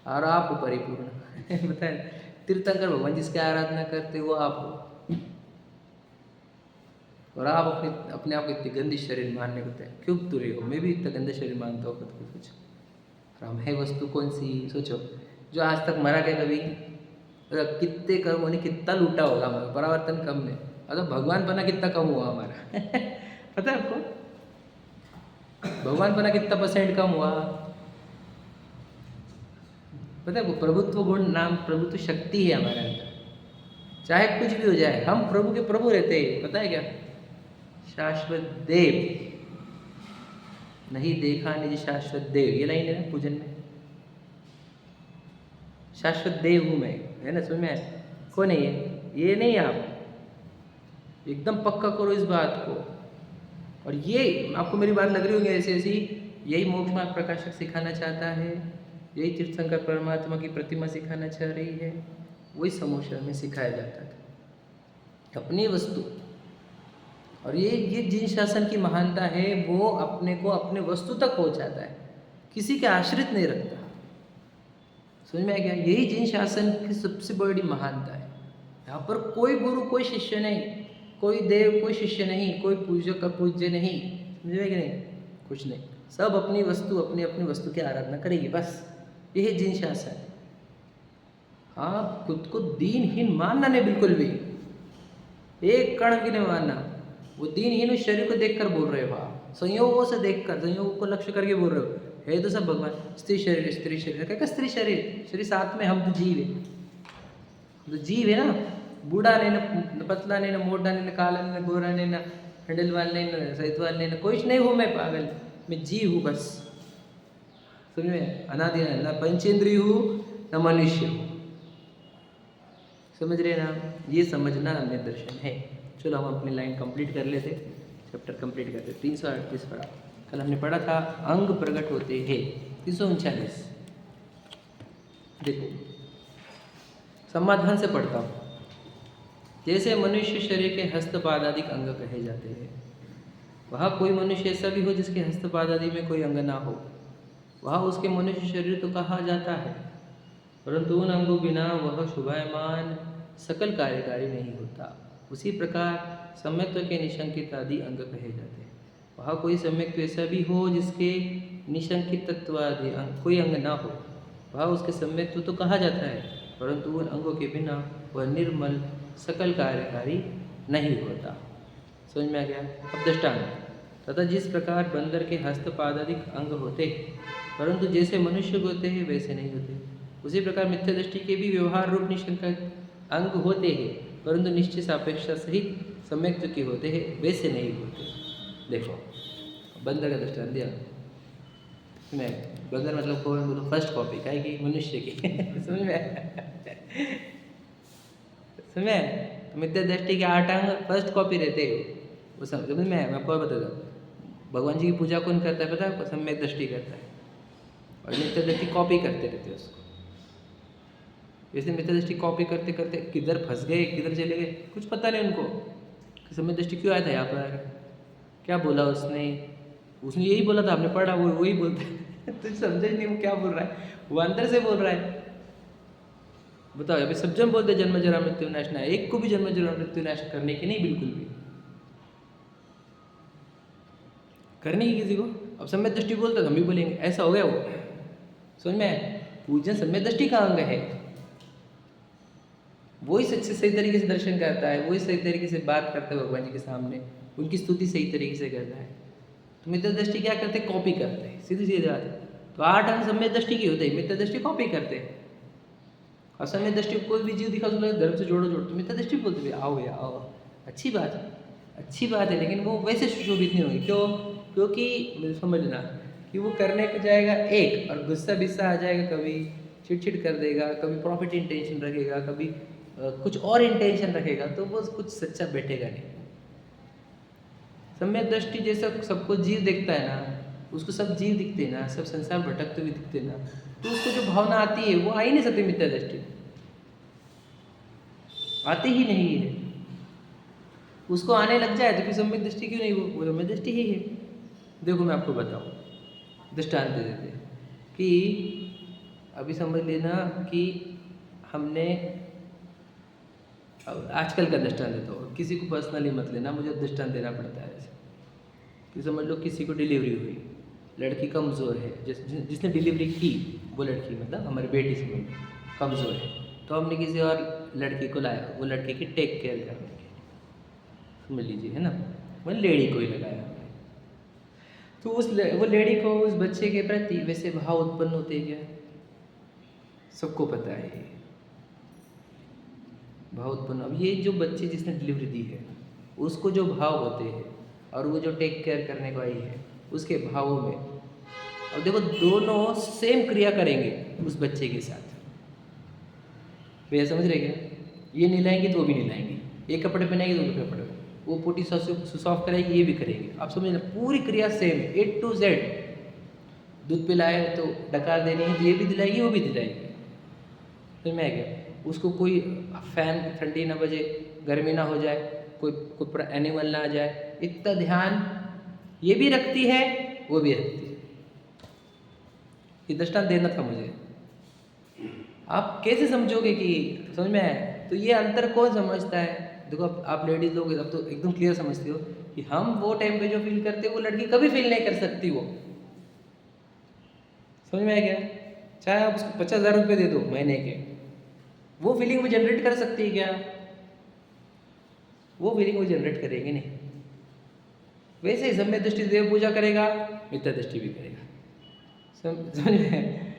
और आप परिपूर्ण बताए। तीर्थंकर भगवान जिसकी आराधना करते वो आप हो, और आप अपने आप को इतनी गंदी शरीर मानने को तैयार क्यों तुरे हो? मैं भी इतना गंदा शरीर मानता हूँ खुद को। कुछ हम है वस्तु कौन सी? सोचो, जो आज तक मरा गया कभी, कितने कर्म होने, कितना लूटा होगा हमारा, परावर्तन कम में, मतलब भगवान बना कितना कम हुआ हमारा पता है आपको? भगवान बना कितना % कम हुआ? पता है? वो प्रभुत्व गुण नाम, प्रभुत्व शक्ति है हमारे अंदर, चाहे कुछ भी हो जाए हम प्रभु के प्रभु रहते हैं। पता है क्या? शाश्वत देव, नहीं देखा निज शाश्वत देव, ये लाइन है ना पूजन में, शाश्वत देव हूँ मैं, है ना, समझ में आया? कौन है ये नहीं, आप एकदम पक्का करो इस बात को। और ये आपको मेरी बात लग रही होगी ऐसी ऐसी, यही मोक्ष मार्ग प्रकाशक सिखाना चाहता है, यही तीर्थंकर परमात्मा की प्रतिमा सिखाना चाह रही है, वही समोशरण में सिखाया जाता था, अपनी वस्तु। और ये जिन शासन की महानता है वो अपने को अपने वस्तु तक पहुंचाता है, किसी के आश्रित नहीं रखता। समझ में आ गया? यही जिन शासन की सबसे बड़ी महानता है। यहाँ पर कोई गुरु कोई शिष्य नहीं, कोई देव कोई शिष्य नहीं, कोई पूजक का पूज्य नहीं, समझ में कि नहीं? कुछ नहीं, सब अपनी वस्तु, अपनी अपनी वस्तु की आराधना करेगी, बस यही जिन शासन। हाँ, खुद को दीनहीन मानना नहीं, बिल्कुल भी एक कण भी नहीं मानना। वो दीनहीन उस शरीर को देखकर बोल रहे हो आप, संयोगों से देखकर, संयोगों को लक्ष्य करके बोल रहे हो, है तो सब भगवान। स्त्री शरीर, स्त्री शरीर, क्या स्त्री शरीर, शरीर साथ में, हम तो जीव है, तो जीव है ना, बूढ़ा नहीं ना, पतला नहीं ना, मोटा नहीं ना, काला नहीं ना, गोरा नहीं ना, हैंडल वाल नहीं ना, सहित वाल नहीं ना, कुछ नहीं हूँ मैं, पागल, मैं जीव हूँ बस। समझ में? अनादि ना पंचेंद्रिय हूँ न मनुष्य हूँ, समझ रहे ना? ये समझना अन्य दर्शन है। चलो हम अपनी लाइन कंप्लीट कर लेते, चैप्टर कंप्लीट करते। 338 पढ़ा, कल हमने पढ़ा था अंग प्रकट होते हैं। 339 देखो, समाधान से पढ़ता हूँ। जैसे मनुष्य शरीर के हस्तपाद आदि अंग कहे जाते हैं, वहाँ कोई मनुष्य ऐसा भी हो जिसके हस्तपाद आदि में कोई अंग ना हो, वहाँ उसके मनुष्य शरीर तो कहा जाता है, परंतु उन अंगों बिना वह शोभायमान सकल कार्यकारी नहीं होता। उसी प्रकार सम्यक्त्व के निशंकित आदि अंग कहे जाते हैं, वहाँ कोई सम्यक्त्व ऐसा भी हो जिसके निशंकित तत्व आदि कोई अंग ना हो, वहाँ उसके सम्यक्त्व तो कहा जाता है, परंतु उन अंगों के बिना वह निर्मल सकल कार्यकारी नहीं होता। समझ में आ गया? अब दृष्टांत, तथा जिस प्रकार बंदर के हस्त पादादिक अंग होते परंतु जैसे मनुष्य को होते हैं वैसे नहीं होते, उसी प्रकार मिथ्या दृष्टि के भी व्यवहार रूप निशंका अंग होते हैं परंतु निश्चय सापेक्षा सहित सम्यक के होते हैं वैसे नहीं होते। देखो बंदर का दृष्टांत दिया मैं, बंदर मतलब कौन बोलो, फर्स्ट कॉपी काय की मनुष्य की समझ में समझ में, मिथ्या दृष्टि के 8 अंग फर्स्ट कॉपी रहते हो, वो समझ में। मैं आपको बताता हूँ, भगवान जी की पूजा कौन करता है पता है? सम्यक दृष्टि करता है, और मिथ्या दृष्टि कॉपी करते रहते हैं उसको। जैसे मिथ्या दृष्टि कॉपी करते करते किधर फंस गए, किधर चले गए, कुछ पता नहीं उनको कि सम्यक दृष्टि क्यों आया था यहाँ पर, क्या बोला उसने यही बोला था, आपने पढ़ा, वो वही बोलता है तो समझे नहीं वो क्या बोल रहा है, वो अंदर से बोल रहा है। बताओ अभी सब जन बोलते जन्म जरा मृत्यु नाश ना, एक को भी जन्म जरा मृत्यु नाश करने की नहीं, बिल्कुल भी करने की किसी को। अब सम्यक दृष्टि बोलते तो हम भी बोलेंगे, ऐसा हो गया वो, समझ में। पूजन सम्यक दृष्टि का अंग है, वही सच्चे सही तरीके से दर्शन करता है, वही सही तरीके से बात करता है भगवान जी के सामने, उनकी स्तुति सही तरीके से करता है। तो मिथ्या दृष्टि क्या करते हैं, कॉपी करते हैं, सीधी सीधी बात है। तो 8 अंग सम्यक दृष्टि की होते हैं, मिथ्या दृष्टि कॉपी करते हैं। और सम्यक दृष्टि कोई भी जीव दिखा तो धर्म से जोड़ो तो मिथ्या दृष्टि बोलते हैं, आओ या आओ, अच्छी बात है, अच्छी बात है, लेकिन वो वैसे सुशोभित नहीं होगी। क्यों? क्योंकि समझना कि वो करने को जाएगा एक, और गुस्सा बिस्सा आ जाएगा, कभी चिड़चिड़ कर देगा, कभी प्रॉफिट इंटेंशन रखेगा, कभी कुछ और इंटेंशन रखेगा, तो वो कुछ सच्चा बैठेगा नहीं। सम्यक दृष्टि जैसा सबको जीव देखता है ना, उसको सब जीव दिखते हैं ना, सब संसार भटकते हुए दिखते हैं ना, तो उसको जो भावना आती है वो आ ही नहीं सकती मिथ्या दृष्टि, आती ही नहीं है। उसको आने लग जाए तो फिर सम्यक दृष्टि क्यों नहीं, वो सम्यक दृष्टि ही है। देखो मैं आपको बताऊँ, दृष्टांत दे देते हैं कि अभी समझ लेना कि हमने, आजकल का दृष्टांत देता हूँ, किसी को पर्सनली मत लेना, मुझे दृष्टांत देना पड़ता है ऐसे कि समझ लो किसी को डिलीवरी हुई, लड़की कमज़ोर है, जिसने डिलीवरी की वो लड़की, मतलब हमारी बेटी से कमज़ोर है, तो हमने किसी और लड़की को लाया, वो लड़की की टेक केयर करने के, समझ लीजिए, है ना, वो लेडी को ही लगाया हमने। तो वो लेडी को उस बच्चे के प्रति वैसे भाव उत्पन्न होते हैं क्या, सबको पता है भाव उत्पन्न। अब ये जो बच्चे जिसने डिलीवरी दी है उसको जो भाव होते हैं, और वो जो टेक केयर करने को आई है उसके भावों में, अब देखो दोनों सेम क्रिया करेंगे उस बच्चे के साथ, भैया समझ रहे क्या? ये नहलाएंगे तो वो भी नहलाएंगे, एक कपड़े पहनाएंगे तो वो कपड़े, वो पोटी सॉफ्ट कराएगी, ये भी करेंगे। आप समझ लेना पूरी क्रिया सेम A to Z। दूध पिलाए तो डकार देनी है तो ये भी दिलाएगी, वो भी दिलाएगी, फिर मैं क्या, उसको कोई फैन ठंडी ना बजे, गर्मी ना हो जाए, कोई एनिमल ना आ जाए, इतना ध्यान ये भी रखती है, वो भी रखती है। ये दृष्टांत देना था मुझे, आप कैसे समझोगे कि समझ में आए? तो ये अंतर कौन समझता है? देखो आप लेडीज लोग अब तो एकदम क्लियर समझती हो कि हम वो टाइम पे जो फील करते हैं वो लड़की कभी फील नहीं कर सकती। वो समझ में आया क्या? चाहे आप उसको 50,000 रुपये दे दो महीने के, वो फीलिंग वो जनरेट कर सकती है क्या? वो फीलिंग वो जनरेट करेगी नहीं। वैसे ही सम्यक दृष्टि देव पूजा करेगा, मिथ्या दृष्टि भी करेगा। समझ में?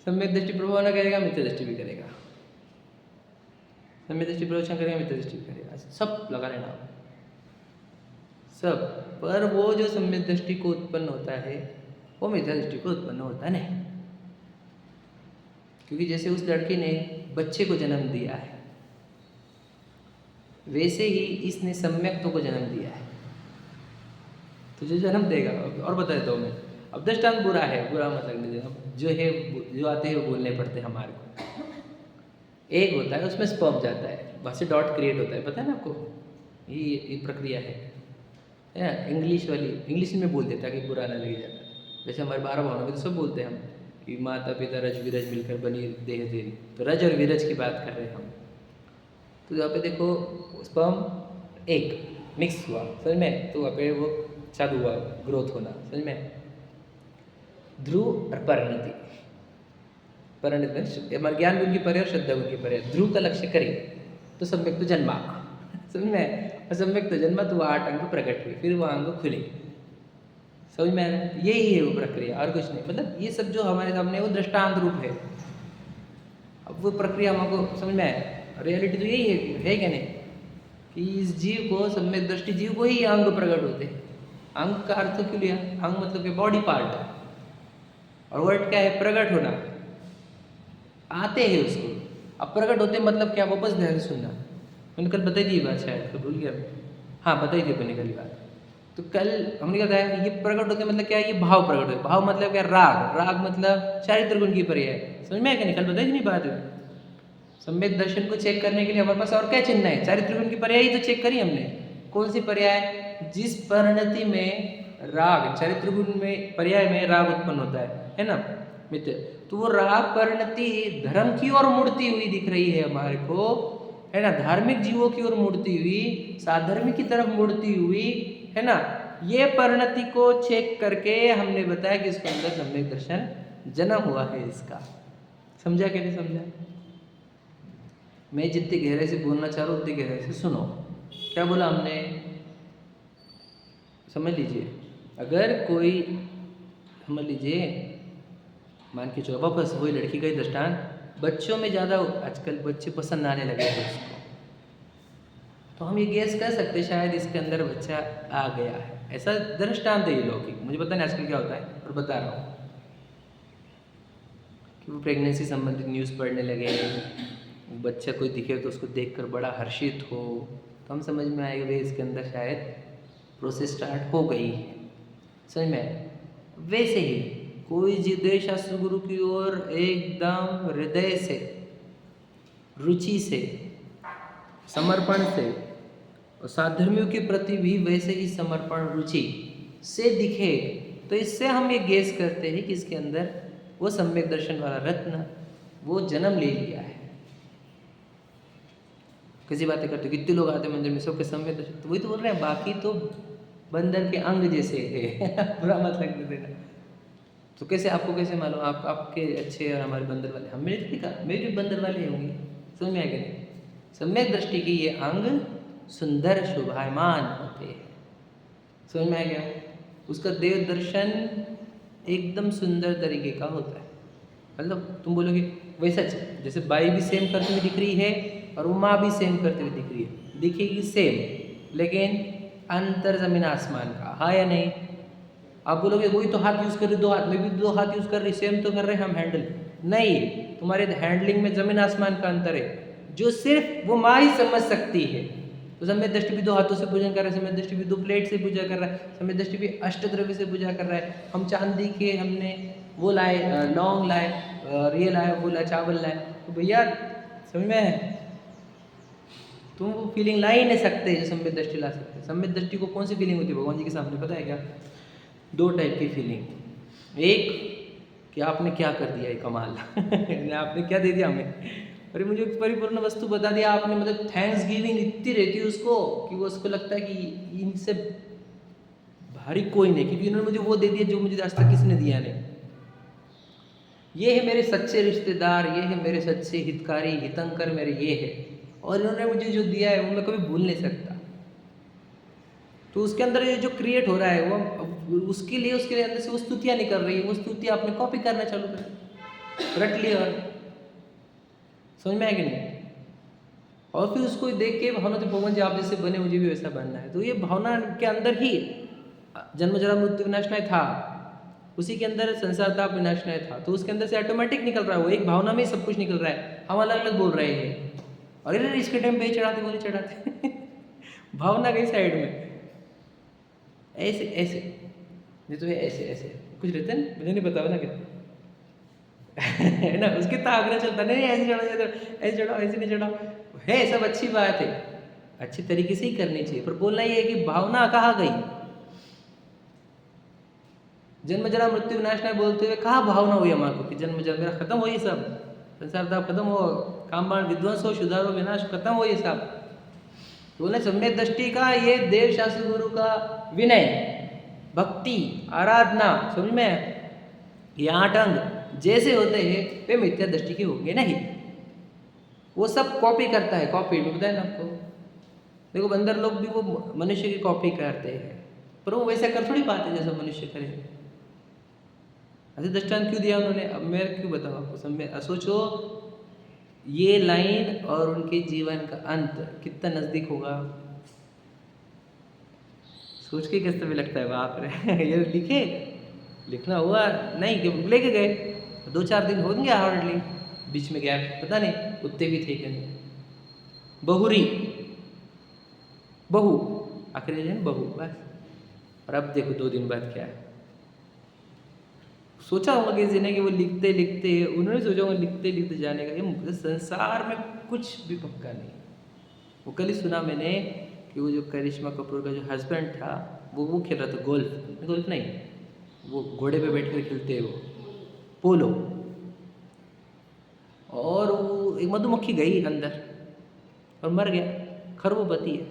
सम्यक दृष्टि प्रभाव न करेगा, मिथ्या दृष्टि भी करेगा। सम्यक दृष्टि प्रवचन करेगा, मिथ्या दृष्टि भी करेगा, सब लगा लेना सब। पर वो जो सम्यक दृष्टि को उत्पन्न होता है वो मिथ्या दृष्टि को उत्पन्न होता नहीं, क्योंकि जैसे उस लड़की ने बच्चे को जन्म दिया है वैसे ही इसने सम्यक्त्व को जन्म दिया है, तो जो जन्म देगा। और बता देता हूँ मैं, अब दृष्टांत बुरा है, बुरा मतलब नहीं देना, जो है जो आते हैं वो बोलने पड़ते हैं हमारे को। एक होता है उसमें स्पर्म जाता है, वहाँ से डॉट क्रिएट होता है, पता है ना आपको? ये प्रक्रिया है इंग्लिश वाली, इंग्लिश में बोल देता है कि बुरा ना लगे जाता। जैसे हमारे 12 भावों में तो सब बोलते हैं हम कि माता पिता रज विरज मिलकर बनी देह तेरी, तो रज और विरज की बात कर रहे हैं हम। तो यहाँ पे देखो स्पर्म एक मिक्स हुआ, समझ में? तो वहाँ पे वो चालू हुआ ग्रोथ होना, समझ में? ध्रुव और परिणति, परिणति हमारे ज्ञान गुण की परे और श्रद्धा गुण की परे। ध्रुव का लक्ष्य करें तो सम्यक तो जन्मा, समझ में? और सम्यक तो जन्मा तो वह 8 अंग प्रकट हुए, फिर वह अंग खुले, समझ में आ रहा है? यही है वो प्रक्रिया और कुछ नहीं। मतलब ये सब जो हमारे सामने वो दृष्टांत रूप है। अब वो प्रक्रिया हमको समझ में आए। रियलिटी तो यही है क्या नहीं, कि इस जीव को सम्यक दृष्टि जीव को ही अंग प्रकट होते हैं। अंग का अर्थ क्यों लिया? अंग मतलब कि बॉडी पार्ट, और वर्ड क्या है? प्रकट होना। आते हैं उसको, अब प्रकट होते मतलब क्या? वापस ध्यान से सुनना। मैंने कल बताई थी बात, शायद तो भूल गया। हाँ बताई थी मैंने कल बात। तो कल हमने क्या बताया? ये प्रकट होते मतलब क्या? ये भाव प्रकट होते। भाव मतलब क्या? राग। राग मतलब चारित्र गुण की पर्याय। समझ में आया क्या? कल बताई थी नहीं बात? सम्यक दर्शन को चेक करने के लिए हमारे पास और क्या चिन्ह है? चारित्र गुण की पर्याय ही तो चेक करी हमने। कौन सी पर्याय? जिस परिणति में राग, चारित्र गुण में पर्याय में राग उत्पन्न होता है ना मित्र? तो वो राग परिणति धर्म की ओर मुड़ती हुई दिख रही है हमारे को, है ना? धार्मिक जीवों की ओर मुड़ती हुई, साधर्मिक की तरफ मुड़ती हुई, है ना? ये परिणति को चेक करके हमने बताया कि इसके अंदर सम्यक दर्शन जन्म हुआ है इसका। समझा कि नहीं समझा? मैं जितनी गहरे से बोलना चाह रहा हूँ उतनी गहरे से सुनो। क्या बोला हमने? समझ लीजिए, अगर कोई समझ लीजिए, मान के चलो वापस वही लड़की का ही दृष्टांत, बच्चों में ज़्यादा आजकल बच्चे पसंद आने लगे हैं उसको, तो हम ये गेस कर सकते हैं शायद इसके अंदर बच्चा आ गया है। ऐसा दृष्टांत है ये लौकिक, मुझे पता नहीं आजकल क्या होता है, और बता रहा हूँ कि वो प्रेगनेंसी संबंधित न्यूज़ पढ़ने लगे, बच्चा कोई दिखे तो उसको देखकर बड़ा हर्षित हो, तो हम समझ में आएगा भाई इसके अंदर शायद प्रोसेस स्टार्ट हो गई है। समझ में? वैसे ही कोई जिद्देश शास्त्र गुरु की ओर एकदम हृदय से, रुचि से, समर्पण से, और साधर्मियों के प्रति भी वैसे ही समर्पण रुचि से दिखे, तो इससे हम ये गेस करते हैं कि इसके अंदर वो सम्यक दर्शन वाला रत्न वो जन्म ले लिया है। कैसी बातें करते, कितने लोग आते मंदिर में, सबके सम्यक दर्शन, तो वही तो बोल रहे हैं, बाकी तो बंदर के अंग जैसे है बुरा मत लगने देना। तो कैसे आपको कैसे मालूम? आप आपके अच्छे और हमारे बंदर वाले, हम मेरे देखा मेरे भी बंदर वाले होंगे। समझ में आएगा नहीं? सम्यक दृष्टि की ये अंग सुंदर शोभायमान होते हैं। समझ में आ गया? उसका देव दर्शन एकदम सुंदर तरीके का होता है। मतलब तुम बोलोगे वैसा जैसे बाई भी सेम करती हुई दिख रही है और वो माँ भी सेम करती हुई दिख रही है, दिखेगी सेम, लेकिन अंतर जमीन आसमान का, हाँ या नहीं? आप बोलोगे वही तो हाथ यूज़ कर रही, दो हाथ में भी दो हाथ यूज़ कर रही, सेम तो कर रहे हम हैंडल। नहीं, तुम्हारे हैंडलिंग में जमीन आसमान का अंतर है, जो सिर्फ वो माँ ही समझ सकती है। तो सम्यक दृष्टि भी दो हाथों से पूजन कर रहा है, सम्यक दृष्टि भी दो प्लेट से पूजा कर रहा है, सम्यक दृष्टि भी अष्टद्रव्य से पूजा कर रहा है। हम चांदी के हमने वो लाए, लौंग लाए, ये लाए, वो लाए, चावल लाए, तो भैया समझ में तुम वो फीलिंग ला ही नहीं सकते जो सम्यक दृष्टि ला सकते। सम्यक दृष्टि को कौन सी फीलिंग होती है भगवान जी के सामने पता है क्या? दो टाइप की फीलिंग। एक कि आपने क्या कर दिया, ये कमाल आपने क्या दे दिया हमें, अरे मुझे परिपूर्ण वस्तु बता दिया आपने। मतलब थैंक्स गिविंग इतनी रहती है उसको कि वो उसको लगता है कि इनसे भारी कोई नहीं, क्योंकि इन्होंने मुझे वो दे दिया जो मुझे आज तक किसी ने दिया नहीं। ये है मेरे सच्चे रिश्तेदार, ये है मेरे सच्चे हितकारी, हितंकर मेरे ये है, और इन्होंने मुझे जो दिया है वो मैं कभी भूल नहीं सकता। तो उसके अंदर ये जो क्रिएट हो रहा है वो उसके लिए अंदर से वो स्तुतियाँ निकल रही है, वो स्तुतियाँ आपने कॉपी करना चालू कर रट लिया, और समझ में आएगी नहीं? और फिर उसको देख के भावना, तो भगवान जी आप जैसे बने मुझे भी वैसा बनना है। तो ये भावना के अंदर ही जन्म जरा मृत्यु विनाशनाय था, उसी के अंदर संसार था विनाशनाय था, तो उसके अंदर से ऑटोमेटिक निकल रहा है, वो एक भावना में ही सब कुछ निकल रहा है। हम अलग अलग बोल रहे हैं, और इसके टाइम पे चढ़ाते बोले चढ़ाते भावना गई साइड में, ऐसे ऐसे नहीं तो ऐसे ऐसे कुछ रहते हैं, मुझे नहीं पता ना क्या है ना, उसके तो आग्रह चलता नहीं ऐसे चढ़ाओ, ऐसे चढ़ाओ, ऐसे नहीं चढ़ाओ, है सब अच्छी बात है, अच्छी तरीके से ही करनी चाहिए, पर बोलना ये है कि भावना कहाँ गई? जन्म जरा मृत्यु विनाश नहीं बोलते हुए कहाँ भावना हुई हमारे को कि जन्म जरा मेरा खत्म हो, ये सब संसार था खत्म हो, काम बाण विध्वंस हो, सुधारो विनाश खत्म हो, ये सब बोले। सम्यक दृष्टि का ये देव शास्त्र गुरु का विनय, भक्ति, आराधना, समझ में ये 8 अंग जैसे होते हैं वे मिथ्या दृष्टि के होंगे नहीं। वो सब कॉपी करता है, कॉपी में बताया ना आपको। देखो बंदर लोग भी वो मनुष्य की कॉपी करते हैं, पर वो वैसा कर थोड़ी पाते जैसा मनुष्य करे। ऐसे दृष्टांत क्यों दिया उन्होंने? अब मैं क्यों बताऊँ आपको? सोचो ये लाइन और उनके जीवन का अंत कितना नज़दीक होगा। सोच के किस तरह लगता है बाप रे ये लिखे, लिखना हुआ नहीं कि लेके गए 2-4 दिन होंगे हार्डली, बीच में गैप पता नहीं कुत्ते भी थे कि नहीं। बहुरी बहू आखिरी है बहू बस। और अब देखो 2 दिन बाद क्या है। सोचा होगा किसी ने कि वो लिखते लिखते उन्होंने सोचा होगा लिखते लिखते जाने का। ये संसार में कुछ भी पक्का नहीं। वो कल ही सुना मैंने कि वो जो करिश्मा कपूर का जो हस्बैंड था वो खेल रहा था गोल्फ, गोल्फ नहीं, वो घोड़े पे बैठ कर खेलते हैं वो पोलो, और वो एक मधुमक्खी गई अंदर और मर गया। खरबोपति है,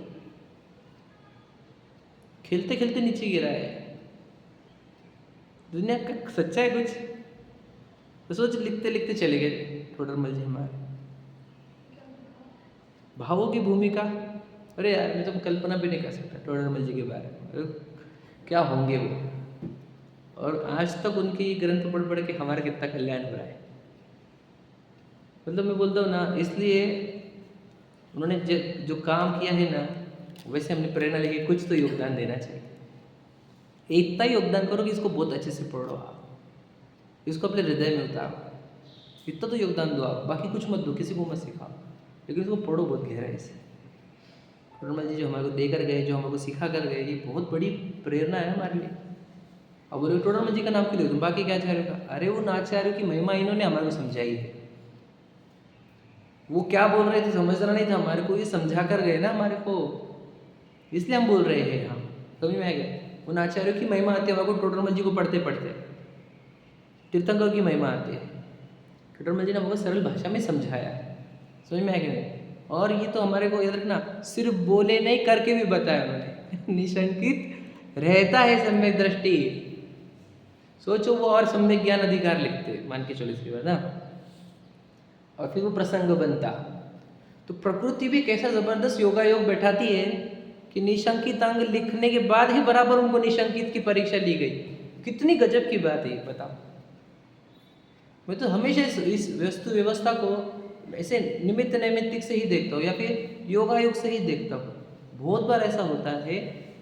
खेलते खेलते नीचे गिरा है। दुनिया का सच्चा है कुछ तो सोच, लिखते लिखते चले गए टोडरमल जी हमारे। भावों की भूमिका, अरे यार मैं तो कल्पना भी नहीं कर सकता टोडरमल जी के बारे में क्या होंगे वो। और आज तक उनके ये ग्रंथ पढ़ पढ़ के हमारा कितना कल्याण हो रहा है। मतलब मैं बोलता हूँ ना, इसलिए उन्होंने जो काम किया है ना, वैसे हमने प्रेरणा लेके कुछ तो योगदान देना चाहिए। इतना योगदान करो कि इसको बहुत अच्छे से पढ़ो आप, इसको अपने हृदय में उतारो, इतना तो योगदान दो आप। बाकी कुछ मत दो, किसी को मत सिखाओ, लेकिन इसको पढ़ो बहुत गहराई से। टोडरमल जी जो हमारे को देकर गए, जो हमारे को सिखा कर गए, ये बहुत बड़ी प्रेरणा है हमारे लिए। अब बोले टोडरमल जी का नाम क्यों ले तुम, बाकी क्या आचार्य का? अरे उन आचार्यों की महिमा इन्होंने हमारे को समझाई है। वो क्या बोल रहे थे समझना नहीं था हमारे को, ये समझा कर गए ना हमारे को, इसलिए हम बोल रहे हैं। हम समझ में आ गया। उन आचार्यों की महिमा आती है हमारे को टोडरमल जी को पढ़ते पढ़ते। तीर्थंकर की महिमा आती है, टोडरमल जी ने हमको सरल भाषा में समझाया है। समझ में आ गया। और ये तो हमारे को याद रखना, सिर्फ बोले नहीं करके भी बताया उन्होंने निशंकित रहता है सम्यक दृष्टि। सोचो वो और सम्यक ज्ञान अधिकार लिखते, मान के चलो इसके बाद ना, और फिर वो प्रसंग बनता। तो प्रकृति भी कैसा जबरदस्त योगायोग बैठाती है कि निशंकित अंग लिखने के बाद ही बराबर उनको निशंकित की परीक्षा ली गई। कितनी गजब की बात है बताओ। मैं तो हमेशा इस वस्तु व्यवस्था को ऐसे निमित्त नैमित्तिक से ही देखता हूँ, या फिर योगायोग से ही देखता हूँ। बहुत बार ऐसा होता है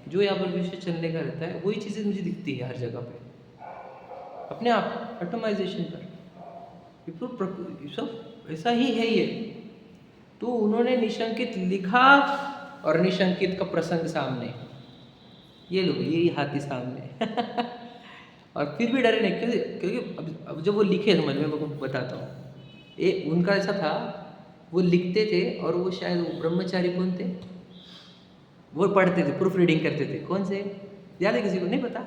जो यहाँ पर विषय चलने का रहता है, वही चीज़ें मुझे दिखती है हर जगह पे, अपने आप ऑटोमाइजेशन पर। सब ऐसा ही है ये। तो उन्होंने निशंकित लिखा और निशंकित का प्रसंग सामने, ये लो यही हाथी सामने और फिर भी डरे नहीं, क्योंकि अब जब वो लिखे, समझ में मैं बताता हूँ। उनका ऐसा था, वो लिखते थे और वो शायद वो ब्रह्मचारी कौन थे, वो पढ़ते थे, प्रूफ रीडिंग करते थे। कौन से याद है किसी को? नहीं पता?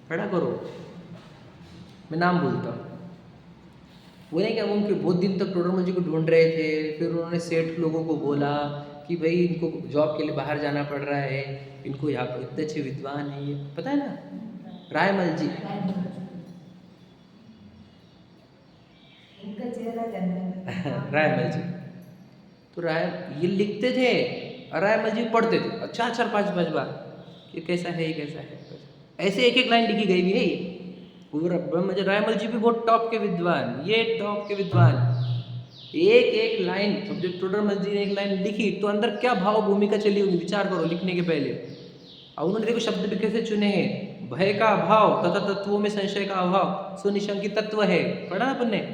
पढ़ा करो, मैं नाम बोलता हूँ। वो नहीं क्या, वो उनके बहुत दिन तक टोडरमल जी को ढूंढ रहे थे। फिर उन्होंने सेठ लोगों को बोला कि भाई इनको जॉब के लिए बाहर जाना पड़ रहा है, इनको यहाँ पर इतने अच्छे विद्वान हैं, ये पता है ना, रायमल जी। रायमल जी तो ये लिखते थे और रायमल जी पढ़ते थे 4-5 बार कि कैसा है ये, कैसा है। ऐसे एक एक लाइन लिखी गई भी है ये पूरा। रायमल जी भी बहुत टॉप के विद्वान, ये टॉप के विद्वान, एक एक लाइन। अब जब टोडरमल जी ने एक लाइन लिखी तो अंदर क्या भाव भूमिका चली होगी, विचार करो लिखने के पहले। और उन्होंने देखो शब्द भी कैसे चुने हैं, भय का अभाव तथा तत्वों में संशय का अभाव सुनिशंकित तत्व है, पढ़ा ना अपन ने।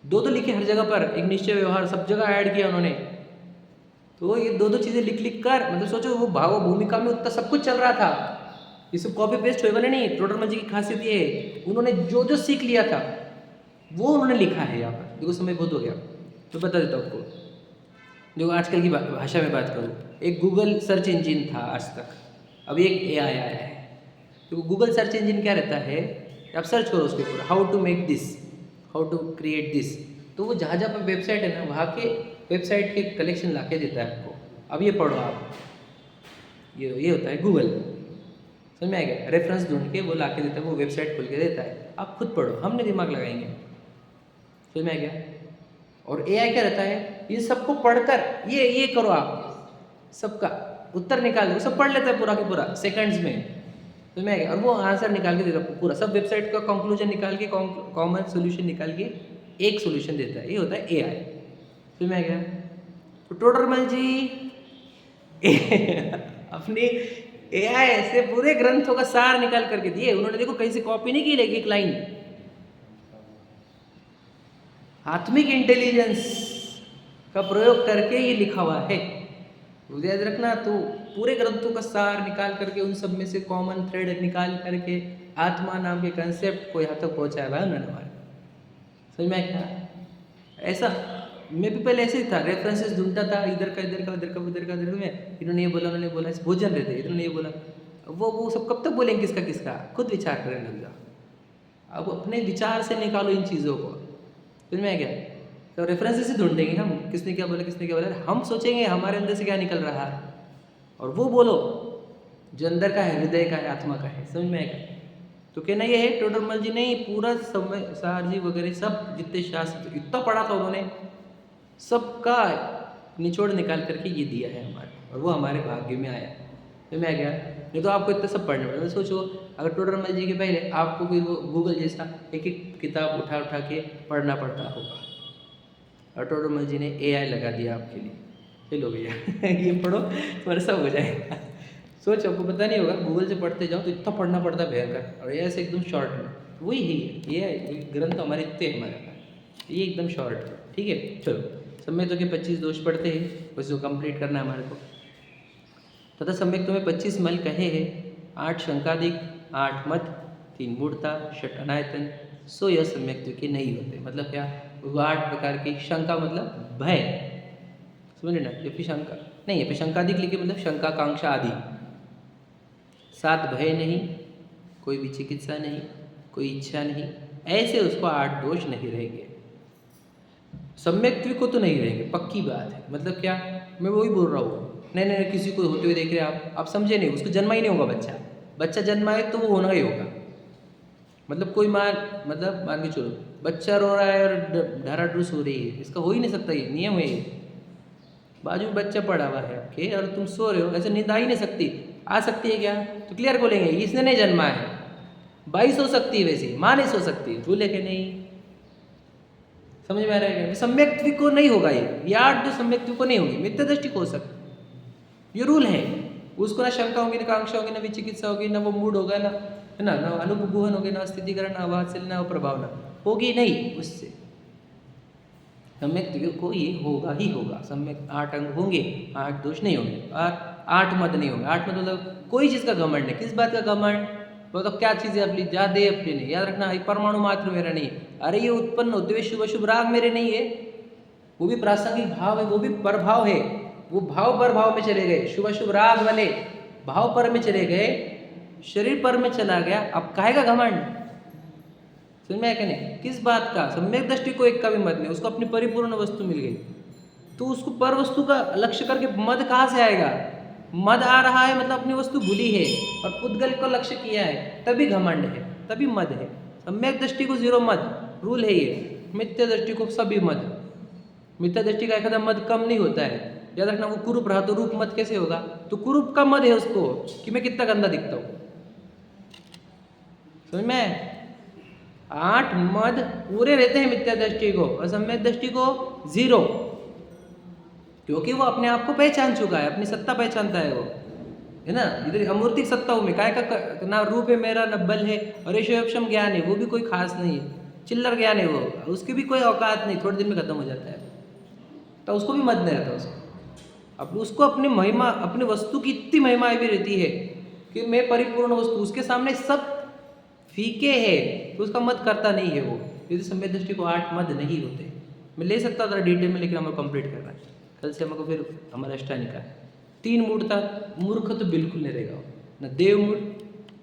दो लिखे हर जगह पर, एक निश्चय व्यवहार सब जगह ऐड किया उन्होंने। तो ये दो चीजें लिख लिख कर, मतलब सोचो वो भाव भूमिका में उतना सब कुछ चल रहा था। ये सब कॉपी पेस्ट हुए वाले नहीं। टोडरमल जी की खासियत ये है, उन्होंने जो जो सीख लिया था वो उन्होंने लिखा है यहाँ पर। देखो समय बहुत हो गया, तो बता देता हूँ आपको। देखो आजकल की भाषा में बात करूँ, एक गूगल सर्च इंजिन था आज तक, अभी एक AI आया है। तो गूगल सर्च इंजिन क्या रहता है, आप सर्च करो उसके ऊपर how to make this, how to create this, तो वो जहाँ जहाँ पर वेबसाइट है ना, वहाँ के वेबसाइट के कलेक्शन ला के देता है आपको। अब ये पढ़ो आप, ये होता है गूगल। समझ में आ गया? रेफरेंस ढूंढ के वो ला के देता है, वो वेबसाइट खोल के देता है, आप खुद पढ़ो, हमने दिमाग लगाएंगे। समझ में आ गया? और AI क्या रहता है, इन सबको पढ़कर ये करो आप सबका, उत्तर निकाल वो सब पढ़ लेता है पूरा के पूरा सेकंड्स में, तो मैं और वो आंसर निकाल के देता पूरा, सब वेबसाइट का कंक्लूजन निकाल के कॉमन सोल्यूशन निकाल के एक सोल्यूशन देता है। ये होता है एआई। तो मैं क्या तो टोडरमल जी अपने एआई से पूरे ग्रंथों का सार निकाल करके दिए उन्होंने। देखो कहीं से कॉपी नहीं की, एक लाइन। आत्मिक इंटेलिजेंस का प्रयोग करके ये लिखा हुआ है, याद रखना। तो पूरे ग्रंथों का सार निकाल करके उन सब में से कॉमन थ्रेड निकाल करके आत्मा नाम के कंसेप्ट को यहाँ तक पहुँचाया हुआ है उन्होंने हमारे। समझ में क्या ऐसा मैं भी पहले ऐसे ही था, रेफरेंसेस ढूंढता था इधर का इधर का उधर का उधर का उधर में, इन्होंने ये बोला उन्होंने बोला, भोजन रहते इन्होंने ये बोला, वो सब कब तक बोलेंगे किसका किसका, खुद विचार करने लग जाओ। अब अपने विचार से निकालो इन चीज़ों को। फिर मैं क्या तो रेफरेंसेस ही ढूंढेंगे हम, किसने क्या बोला किसने क्या बोला, हम सोचेंगे हमारे अंदर से क्या निकल रहा है और वो बोलो जो अंदर का है, हृदय का है, आत्मा का है। समझ में आएगा। तो कहना ये है टोडरमल जी ने पूरा समय सार जी वगैरह सब जितने शास्त्र इतना पढ़ा था उन्होंने, सबका निचोड़ निकाल करके ये दिया है हमारे, और वो हमारे भाग्य में आया। तो मैं क्या नहीं तो आपको इतना सब पढ़ना पड़ेगा। सोचो अगर टोडरमल जी के पहले आपको कोई गूगल जैसा एक एक किताब उठा उठा के पढ़ना पड़ता होगा, और टोडरमल जी ने एआई लगा दिया आपके लिए, चलो भैया ये पढ़ो तुम्हारा सब हो जाएगा। सोच आपको पता नहीं होगा, गूगल से पढ़ते जाओ तो इतना पढ़ना पड़ता है भयंकर, और ऐसे एकदम शॉर्ट में वही है ये ग्रंथ हमारे इतने हमारे पास, ये एकदम शॉर्ट है। ठीक है चलो सम्यक तो के 25 दोष पढ़ते हैं, उसको कंप्लीट करना है हमारे को। तथा सम्यक तो में 25 मल कहे हैं, 8 शंकादिक, 8 मत, 3 मूढ़ता, 6 अनायतन, सो यह सम्यक तो के नहीं होते। मतलब क्या वो 8 प्रकार की शंका मतलब भय, समझ ना, जबकि शंका नहीं है, शंकादिक लिखे मतलब शंका कांक्षा आदि, 7 भय नहीं, कोई भी चिकित्सा नहीं, कोई इच्छा नहीं, ऐसे उसको 8 दोष नहीं रहेंगे। सम्यक्त्व को तो नहीं रहेंगे, पक्की बात है। मतलब क्या मैं वही बोल रहा हूँ, नहीं किसी को होते हुए देख रहे आप समझे नहीं, उसको जन्मा ही नहीं होगा बच्चा जन्माए तो वो होना ही होगा। मतलब कोई मतलब मान के चलो बच्चा रो रहा है और ढाराढूस हो रही है, इसका हो ही नहीं सकता, ये नियम है। बाजू में बच्चा पड़ा हुआ है आपके और तुम सो रहे हो, ऐसे नींद आ ही नहीं सकती। आ सकती है क्या तो क्लियर बोलेंगे इसने नहीं जन्मा है। बाई सो सकती है वैसे, माँ नहीं सो सकती, भूले के नहीं। समझ में आ रहा है। सम्यक्त्व को नहीं होगा ये 8 जो सम्यक्त्व को नहीं होगी, मिथ्या दृष्टि को हो सकती, ये रूल है। उसको ना शंका होगी, ना कांक्षा होगी, ना विचिकित्सा होगी, ना वो मूड होगा, ना है ना अनुभुगुहन होगी, ना स्थितिकरण, ना वात्सल्य, ना प्रभावना होगी नहीं उससे। सम्यक्त्व को ये होगा ही होगा। सम्यक 8 अंग होंगे, 8 दोष नहीं होंगे, और 8 मद नहीं होंगे। 8 मद मतलब कोई चीज़ का घमंड नहीं। किस बात का घमंड, मतलब क्या चीज़ है अपनी ज्यादा अपनी नहीं, याद रखना परमाणु मात्र मेरा नहीं है। अरे ये उत्पन्न होते हुए शुभ शुभ राग मेरे नहीं है, वो भी प्रासंगिक भाव है, वो भी प्रभाव है, वो भाव पर भाव में चले गए, शुभ शुभ राग वाले भाव पर में चले गए, शरीर पर में चला गया, अब काहे का घमंड। समझ में क्या नहीं, किस बात का। सम्यक दृष्टि को एक का भी मत नहीं, उसको अपनी परिपूर्ण वस्तु मिल गई, तो उसको पर वस्तु का लक्ष्य करके मद कहाँ से आएगा। मद आ रहा है मतलब अपनी वस्तु भूली है और पुद्गल को लक्ष्य किया है, तभी घमंड है, तभी मद है। सम्यक दृष्टि को 0 मद, रूल है ये। मिथ्या दृष्टि को सभी मद। मिथ्या दृष्टि का एक मद कम नहीं होता है, याद रखना। वो कुरूप रहा तो रूप मद कैसे होगा, तो कुरूप का मद है उसको कि मैं कितना गंदा दिखता हूँ। समझ में 8 मद पूरे रहते हैं मिथ्या दृष्टि को, और सम्यक दृष्टि को 0, क्योंकि वो अपने आप को पहचान चुका है, अपनी सत्ता पहचानता है वो, है ना। इधर अमूर्तिक सत्ताओं में काय का ना रूप है मेरा, न बल है, और ऐशोपशम ज्ञान है, वो भी कोई खास नहीं है, चिल्लर ज्ञान है वो, उसकी भी कोई औकात नहीं, थोड़े दिन में खत्म हो जाता है, तो उसको भी मत नहीं रहता उसको। अब उसको अपनी महिमा, अपनी वस्तु की इतनी महिमा भी रहती है कि मैं परिपूर्ण वस्तु, उसके सामने सब फीके है, तो उसका मत करता नहीं है वो। यदि सम्यक दृष्टि को 8 मद नहीं होते। मैं ले सकता था डिटेल में, लेकिन हमें कंप्लीट करना है, कल से हमको फिर हमारा अष्टानिका है। 3 मूढ़ता, मूर्ख तो बिल्कुल नहीं रहेगा, न देव मूढ़,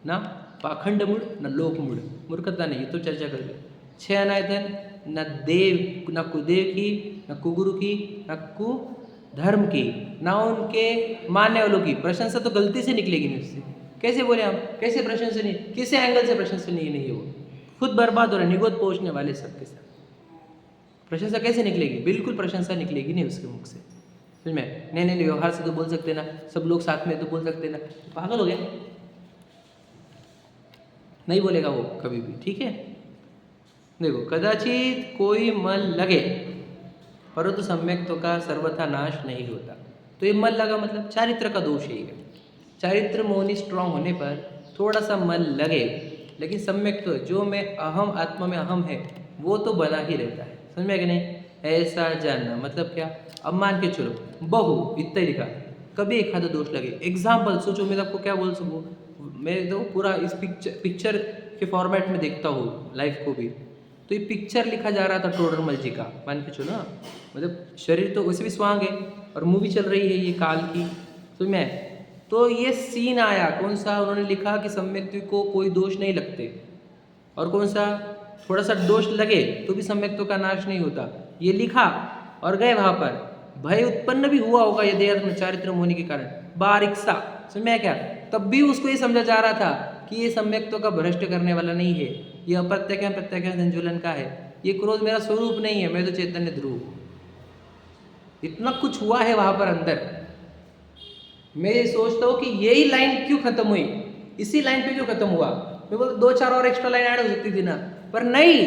ना पाखंड मूढ़, न लोक मूढ़, मूर्खता नहीं, तो चर्चा कर लो। 6 अनायतन, न देव, न कुदेव की, न कुगुरु की, न कुधर्म की, ना उनके मानने वालों की। प्रशंसा तो गलती से निकलेगी नहीं उससे, कैसे बोले हम, कैसे प्रशंसनीय, किस एंगल से प्रशंसनीय नहीं है वो, खुद बर्बाद हो रहा है, निगोद पहुंचने वाले सबके साथ। प्रशंसा कैसे निकलेगी, बिल्कुल प्रशंसा निकलेगी नहीं उसके मुख से। समझ में? नहीं नहीं नहीं, व्यवहार से तो बोल सकते ना, सब लोग साथ में तो बोल सकते ना, पागल हो गया? नहीं बोलेगा वो कभी भी, ठीक है? देखो, कदाचित कोई मन लगे परंतु सम्यक्त्व का सर्वथा नाश नहीं होता। तो ये मन लगा मतलब चारित्र का दोष ही है। चारित्र मोहनी स्ट्रांग होने पर थोड़ा सा मन लगे, लेकिन सम्यक्त्व जो मैं अहम आत्मा में अहम है वो तो बना ही रहता है। समझ में कि नहीं? ऐसा जानना मतलब क्या? अब मान के चलो बहु इतना लिखा, कभी एक आधा दोष लगे। एग्जाम्पल सोचो, मैं आपको क्या बोल सकूँ? मैं तो पूरा इस पिक्चर के फॉर्मेट में देखता हूँ लाइफ को भी। तो ये पिक्चर लिखा जा रहा था टोडरमल जी का, मान के चलो ना, मतलब शरीर तो वैसे भी स्वांग है और मूवी चल रही है ये काल की, तो मैं तो ये सीन आया कौन सा? उन्होंने लिखा कि सम्यक्त्व को कोई दोष नहीं लगते, और कौन सा? थोड़ा सा दोष लगे तो भी सम्यक्त्व का नाश नहीं होता, ये लिखा और गए वहाँ पर। भय उत्पन्न भी हुआ होगा ये देह में चारित्र होने के कारण, बारीक सा, समझ में क्या? तब भी उसको ये समझा जा रहा था कि ये सम्यक्त्व का भ्रष्ट करने वाला नहीं है, ये अप्रत्याख्यान प्रत्याख्यान संजुलन का है, ये क्रोध मेरा स्वरूप नहीं है, मैं तो चैतन्य ध्रुव। इतना कुछ हुआ है वहां पर अंदर। मैं ये सोचता हूँ कि यही लाइन क्यों खत्म हुई, इसी लाइन पे क्यों खत्म हुआ? मैं बोलता 2-4 और एक्स्ट्रा लाइन ऐड हो सकती थी ना, पर नहीं,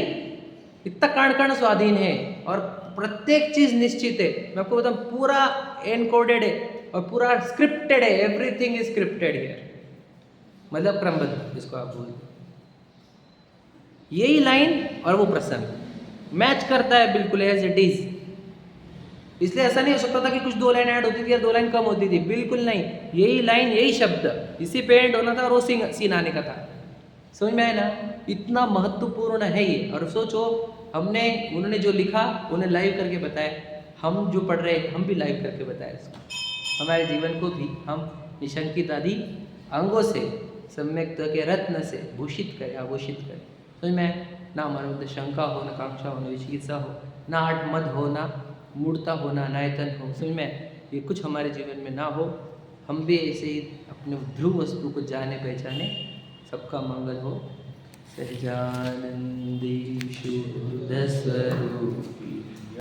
इतना कण कण स्वाधीन है और प्रत्येक चीज निश्चित है। मैं आपको बताऊं, पूरा एनकोडेड है और पूरा स्क्रिप्टेड है, एवरीथिंग इज स्क्रिप्टेड हियर, मतलब क्रमबद्ध जिसको आप बोलते। यही लाइन और वो प्रसंग मैच करता है बिल्कुल एज इट इज। इसलिए ऐसा नहीं हो सकता था कि कुछ 2 लाइन ऐड होती थी या 2 लाइन कम होती थी, बिल्कुल नहीं, यही लाइन यही शब्द इसी पे एंड होना था और वो सीन आने का था। समझ में आया ना? इतना महत्वपूर्ण है ये। और सोचो, उन्होंने जो लिखा उन्हें लाइव करके बताया, हम जो पढ़ रहे हैं हम भी लाइव करके बताया इसको। हमारे जीवन को भी हम निशंकित आदि अंगों से सम्यक्त्व के रत्न से भूषित करें, आभूषित करें। समझ में? ना हमारे मध्य शंका हो, ना कांक्षा हो, ना विचिकित्सा हो, ना आठमद हो, ना मूर्ता हो, ना नायतन हो। समझ में? ये कुछ हमारे जीवन में ना हो, हम भी ऐसे ही अपने ध्रुव वस्तु को जाने पहचाने। सबका मंगल हो। सहजानंदी शुद्ध स्वरूप